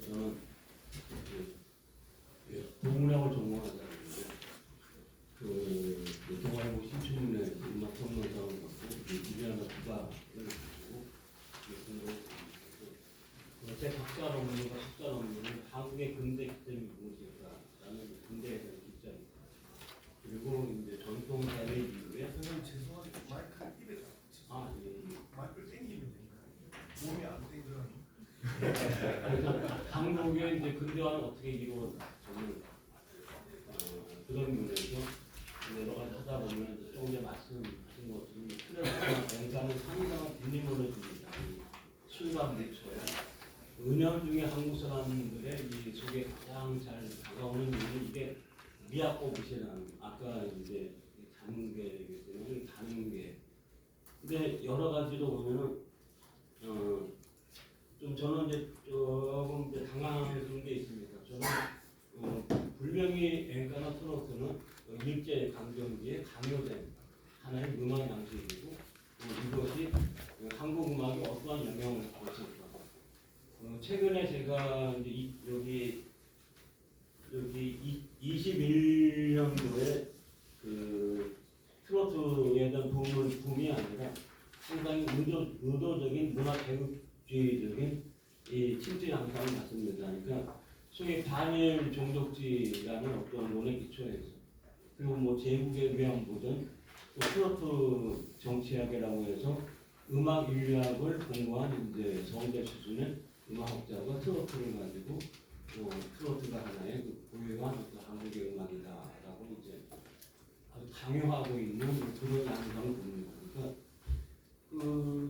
저는 동문학을 전공하는데 그 동아일보 신춘문예 음악 평론상을 받고 이제는 국가를 주고 제 박사 논문은 한국의 근대 시스템이 무엇일까라는 근대에 대한 입장입니다. 그리고 이제 전통 사회 이후에 선생님 죄송한데 마이크 입에 잡고 마이크를 당기면 되니까 몸이 안 땡겨요. 그래서 한국의 이제 근대화는 어떻게 이루어졌나 저는 그런 면에서 여러 가지 하다 보면 조금 전에 말씀하신 것처럼 틀에서 앵가는 상당한 빌림을 줍니다. 신과 물처럼 은연 중에 한국 사람들의 이 속에 가장 잘 다가오는 미야코부시라는 아까 이제 단계이기 때문에 단계. 근데 여러 가지로 보면은 좀 저는 이제 조금 이제 당황스러운 게 있습니다. 저는 분명히 엔카나 트로트는 일제 강점기에 강요된 하나의 음악 양식이고 이것이 한국 음악에 어떠한 영향을 미쳤다. 최근에 제가 이제 여기 21년도에 그 트로트에 대한 붐이 아니라 상당히 의도적인 문화 개혁주의적인 이 침체 양상을 맞습니다. 그러니까 소위 반일 종족지라는 어떤 논의 기초에서 그리고 뭐 제국의 위안부든 또 트로트 정치학이라고 해서 음악 인류학을 공부한 이제 서울대 수준의 음악학자가 트로트를 가지고 트로트가 하나의 그 고유한 어떤 한국의 음악이다라고 이제 아주 강요하고 있는 그런 양상을 봅니다. 그러니까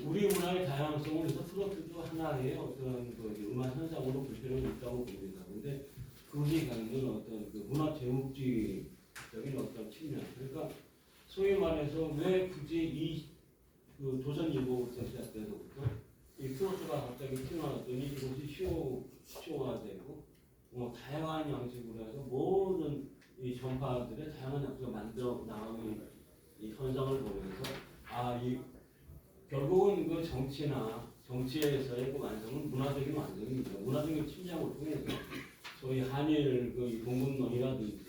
우리 문화의 다양성을 위해서 트로트도 하나의 어떤 그 음악 현상으로 볼 필요는 있다고 봅니다. 근데 그것이 갖는 어떤 그 문화 제국주의적인 어떤 측면, 그러니까 소위 말해서 왜 굳이 그 조선일보부터 시작돼서부터 이 트로트가 갑자기 튀어나왔더니 이것이 쇼화되고 다양한 양식으로 해서 모든 이 전파들의 다양한 양식을 만들어 나가는 이 현상을 보면서 이 결국은 그 정치에서의 그 완성은 문화적인 완성입니다. 문화적인 침략을 통해서 소위 한일 그 공군론이라든지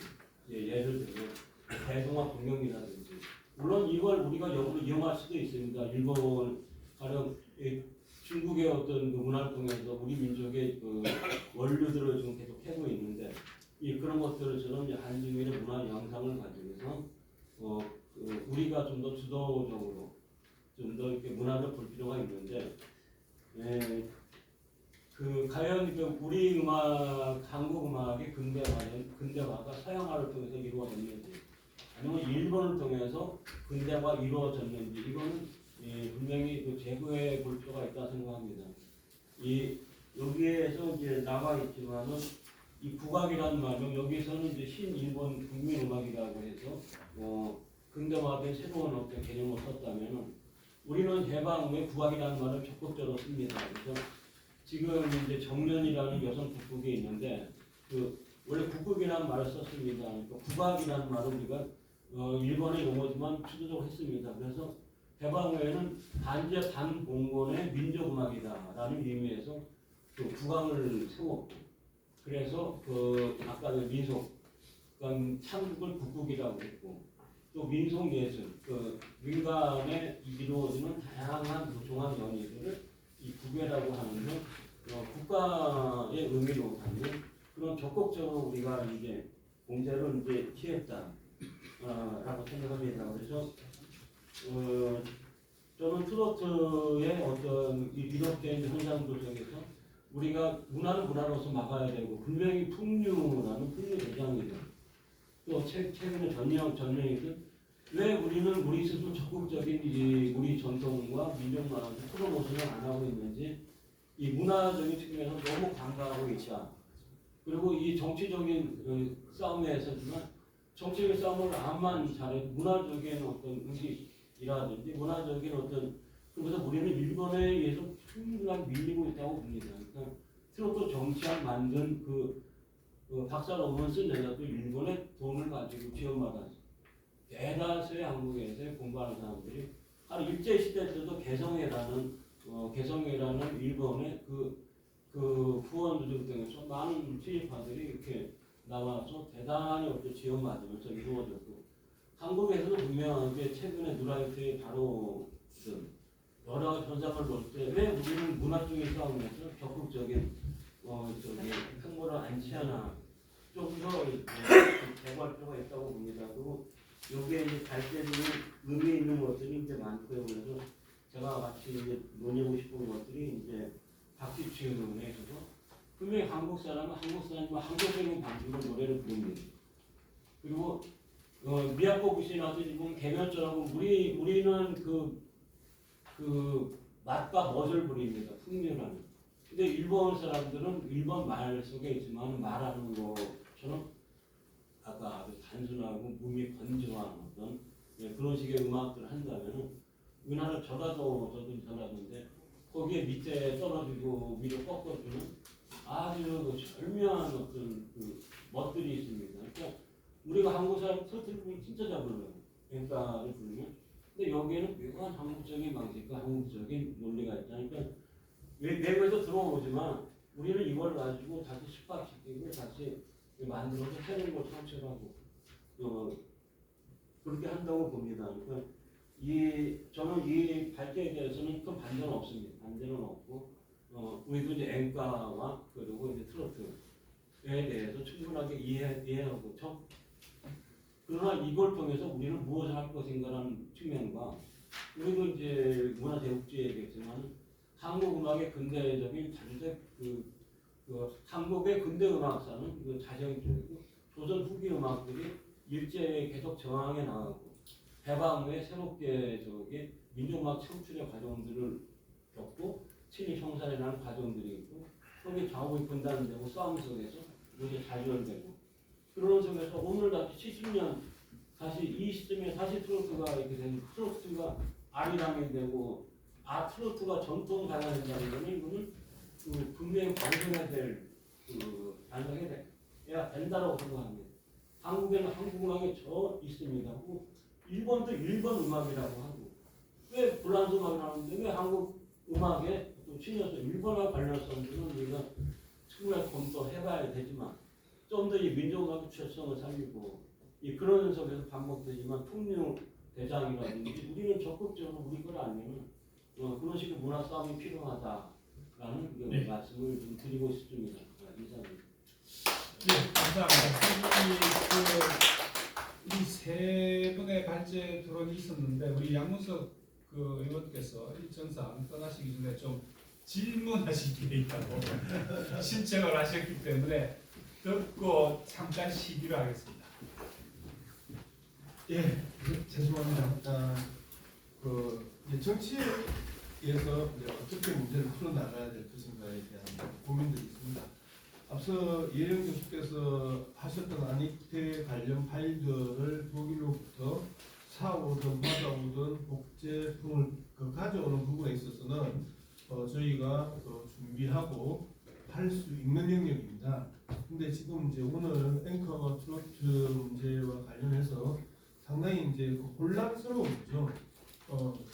예를 들면 대동아 동맹이라든지 물론 이걸 우리가 역으로 이용할 수도 있습니다. 일본 가령 중국의 어떤 그 문화를 통해서 우리 민족의 그 원류들을 좀 계속 캐고 있는데 그런 것들처럼 한중일의 문화 양상을 가지고서 우리가 좀 더 주도적으로 좀 더 이렇게 문화를 볼 필요가 있는데 과연 우리 음악, 한국 음악의 근대화가 서양화를 통해서 이루어졌는지 아니면 일본을 통해서 근대화가 이루어졌는지 이거는 분명히 그 재고해 볼 필요가 있다 생각합니다. 여기에서 이제 나와 있지만은 이 국악이라는 말은 여기서는 이제 신일본 국민음악이라고 해서 근대화된 새로운 어떤 개념을 썼다면은 우리는 해방 후에 국악이라는 말을 적극적으로 씁니다. 그래서 지금 이제 정년이라는 여성 국극이 있는데 원래 국극이라는 말을 썼습니다. 그러니까 국악이라는 말을 우리가 일본의 용어지만 추도적으로 했습니다. 그래서 해방 후에는 반제 반봉건의 민족음악이다라는 의미에서 국악을 세웠고 그래서 아까 민속 그러니까 창국을 국극이라고 했고 또 민속예술 민간에 이루어지는 다양한 무종한 연희들을 이 국외라고 하는 건 국가의 의미로 갖는 그런 적극적으로 우리가 이제 공제를 이제 취했다라고 생각합니다. 그래서 저는 트로트의 어떤 이 비롯된 현상들 속에서 우리가 문화는 문화로서 막아야 되고 분명히 풍류라는 풍류 대장이든 또 최근에 전령이든 왜 우리는 우리 스스로 적극적인 우리 전통과 민족 문화를 프로모션을 안 하고 있는지 이 문화적인 측면에서 너무 간과하고 있다. 그리고 이 정치적인 싸움에서지만 정치적인 싸움을 암만 잘해도 문화적인 어떤 의식이라든지 문화적인 어떤 그래서 우리는 일본에 의해서 충분히 밀리고 있다고 봅니다. 그러니까 트로트 정치학 만든 박사 논문 쓴 여자도 일본의 돈을 가지고 지원받았어요. 대다수의 한국에서 공부하는 사람들이 일제 시대 때도 개성회라는 일본의 후원들 등에서 많은 취입파들이 이렇게 나와서 대단히 어떤 지원받으면서 이루어졌고 한국에서도 분명하게 최근에 누라이트의 바로 여러 현상을 볼 때 왜 우리는 문화적인 싸움에서 적극적인 행보를 않지 않아 좀 더 개발 필요가 있다고 봅니다. 그리고 여기에 이제 발제되는 의미 있는 것들이 이제 많고요. 그래서 제가 같이 이제 논의하고 싶은 것들이 이제 박지춘에 있어서 분명히 한국 사람은 한국적인 방식으로 노래를 부릅니다. 그리고 미야코부시나도 지금 개별적으로 우리는 그 맛과 멋을 부립니다. 풍류라는. 근데 일본 사람들은 일본 말 속에 있지만 말하는 거 것처럼 아까 아주 단순하고 몸이 건조한 어떤 그런 식의 음악들을 한다면은 우리나라 저도 전라도인데 거기에 밑에 떨어지고 위로 꺾어주는 아주 그 절묘한 어떤 그 멋들이 있습니다. 그러니까 우리가 한국 사람 트로트를 부르면 진짜 잘 불러요.演歌를 부르면. 근데 여기에는 묘한 한국적인 방식과 한국적인 논리가 있잖아요. 그러니까 외국에서 들어오지만 우리는 이걸 가지고 다시 숙박시키고 다시 만들어서 새로운 걸 창출하고 그렇게 한다고 봅니다. 그러니까 저는 이 발제에 대해서는 큰 반대는 없습니다. 반대는 없고 우리도 이제演歌와 그리고 이제 트로트에 대해서 충분하게 이해하고 그러나 이걸 통해서 우리는 무엇을 할 것인가라는 측면과 우리도 이제 문화대국주의 얘기했지만 한국 음악의 근대적인 자주적 한국의 근대 음악사는 자정 쪽이고 조선 후기 음악들이 일제에 계속 저항해 나가고 해방 후에 새롭게 민족음악 창출의 과정들을 겪고 친일 형살에 나는 과정들이 있고 거기에 좌우에 분단되고 싸움 속에서 이제 자유화되고 그런 속에서 오늘 다시 70년 다시 이 시점에 다시 트로트가 이렇게 되는 트로트가 아리랑이 되고 트로트가 전통 가야 된다는 거는 이거는 분명히 반성해야 된다고 생각합니다. 한국에는 한국 음악이 있습니다. 일본도 일본 음악이라고 하고 왜 불란서 음악이 나오는데 왜 한국 음악에 또 신여서 일본과 관련성들은 우리가 충분히 검토해봐야 되지만 좀 더 이 민족음악의 최성을 살리고 그런 속에서 반복되지만 풍류 대장이라든지 우리는 적극적으로 우리 걸 알면은 그런 식의 문화 싸움이 필요하다라는 네. 말씀을 좀 드리고 싶습니다. 이상입니다. 네, 감사합니다. 이 세 분의 발제 토론이 있었는데 우리 양문석 의원께서 일정상 떠나시기 전에 좀 질문하실 게 있다고 신청을 하셨기 때문에 듣고 잠깐 시기로 하겠습니다. 예, 죄송합니다. 이제 정치에서 이제 어떻게 문제를 풀어나가야 될 것인가에 대한 고민들이 있습니다. 앞서 이혜영 교수께서 하셨던 안익태 관련 파일들을 독일로부터 사오든 받아오든 복제품을 가져오는 부분에 있어서는 저희가 준비하고 할 수 있는 영역입니다. 근데 지금 이제 오늘 앵커 트로트 문제와 관련해서 상당히 이제 혼란스러운 거죠.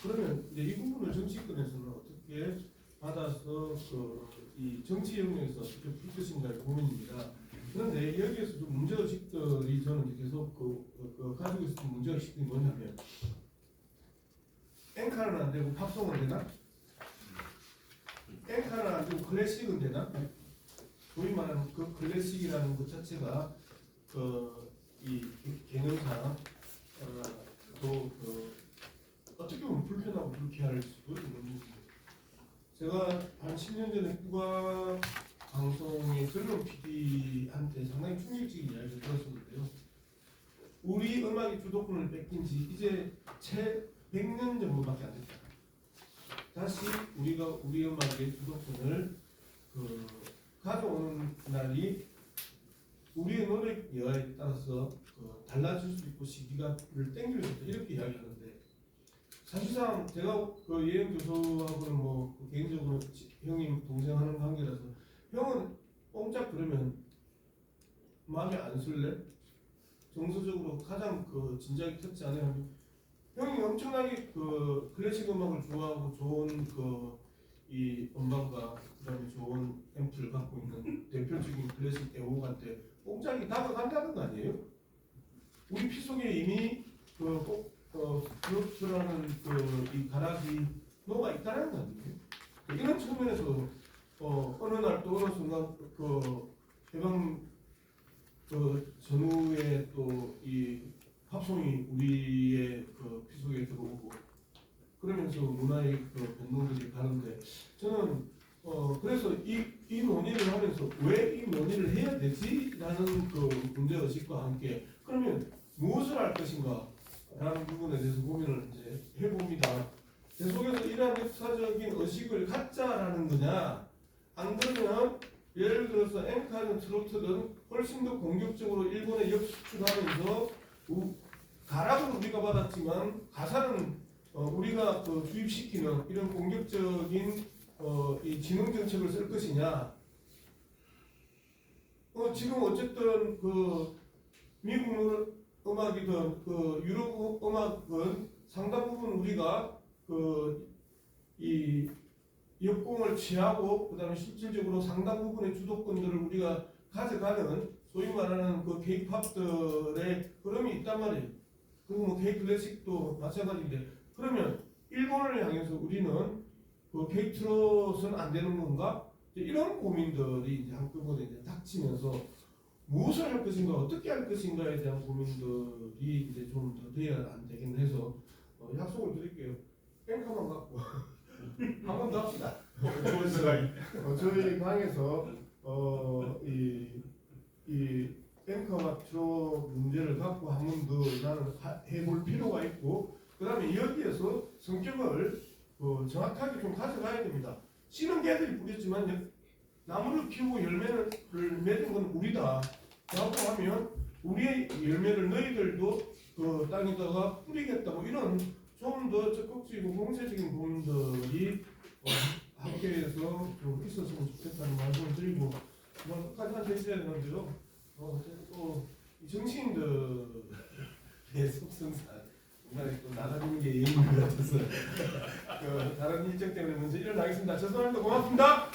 그러면 이제 이 부분을 정치권에서는 어떻게 받아서 이 정치 영역에서 어떻게 풀 것인가의 고민입니다. 그런데 여기에서 좀 문제의식들이 저는 계속 가지고 있었던 문제의식들이 뭐냐면 앵카는 안 되고 팝송은 되나? 앵카는 안 되고 클래식은 되나? 소위 말하는 그 클래식이라는 것 자체가 이 개념상 어떻게 보면 불편하고 불쾌할 수도 있는 부분입니다. 제가 한 10년 전에 국악 방송의 전론 PD한테 상당히 충격적인 이야기를 들었었는데요. 우리 음악의 주도권을 뺏긴 지 이제 채 100년 정도밖에 안 됐다. 다시 우리가 우리 음악의 주도권을 가져오는 날이 우리의 노력 여하에 따라서 달라질 수 있고 시기를 땡기려 했다 이렇게 이야기하는데 사실상 제가 예영 교수하고는 뭐 개인적으로 형님 동생 하는 관계라서 형은 꼼짝 그러면 마음에 안 쓸래? 정서적으로 가장 진작에 터치 안 해요. 형이 엄청나게 클래식 음악을 좋아하고 좋은 이 음반과 그다음에 좋은 앰프를 갖고 있는 대표적인 클래식 애호가한테 꼼짝이 다가간다는 거 아니에요? 우리 피 속에 이미 트로트라는 이 가락이 녹아 있다는 거 아니에요? 이런 측면에서 어느 날 또 어느 순간 해방 전후에 또 이 팝송이 우리의 피 속에 들어오고 그러면서 문화의 변동들이 가는데 저는 그래서 이 논의를 하면서 왜 이 논의를 해야 되지? 라는 문제의식과 함께 그러면 무엇을 할 것인가? 라는 부분에 대해서 고민을 이제 해봅니다. 제 속에서 이러한 역사적인 의식을 갖자라는 거냐? 안 그러면 예를 들어서 앵카든 트로트든 훨씬 더 공격적으로 일본에 역수출하면서 가락은 우리가 받았지만 가사는 우리가 주입시키는 이런 공격적인 이 진흥 정책을 쓸 것이냐. 지금 어쨌든 미국 음악이든 유럽 음악은 상당 부분 우리가 이 역공을 취하고 그다음에 실질적으로 상당 부분의 주도권들을 우리가 가져가는 소위 말하는 K-팝들의 흐름이 있단 말이에요. 그리고 뭐 K-클래식도 마찬가지인데 그러면 일본을 향해서 우리는 K-트롯은 안 되는 건가? 이런 고민들이 이제 한꺼번에 이제 닥치면서 무엇을 할 것인가, 어떻게 할 것인가에 대한 고민들이 이제 좀 더 돼야 안 되긴 해서 약속을 드릴게요. 앵커만 갖고 한 번 더 합시다. 좋은 생각이. 저희 방에서 이 앵커 트롯 문제를 갖고 한 번 더 나는 해볼 필요가 있고 그다음에 여기에서 성격을 정확하게 좀 가져가야 됩니다. 씨는 개들이 뿌렸지만 나무를 키우고 열매를 맺은 건 우리다. 라고 하면 우리의 열매를 너희들도 땅에다가 뿌리겠다. 뭐 이런 좀 더 적극적이고 공세적인 부분들이 학교에서 좀 있었으면 좋겠다는 말씀을 드리고 정말 끝까지 한테 있어야 되는데요. 또 이 정치인들의 속성상 정말 또 나가주는 게 예의인 것 같아서 다른 일정 때문에 먼저 일어나겠습니다. 죄송합니다. 고맙습니다.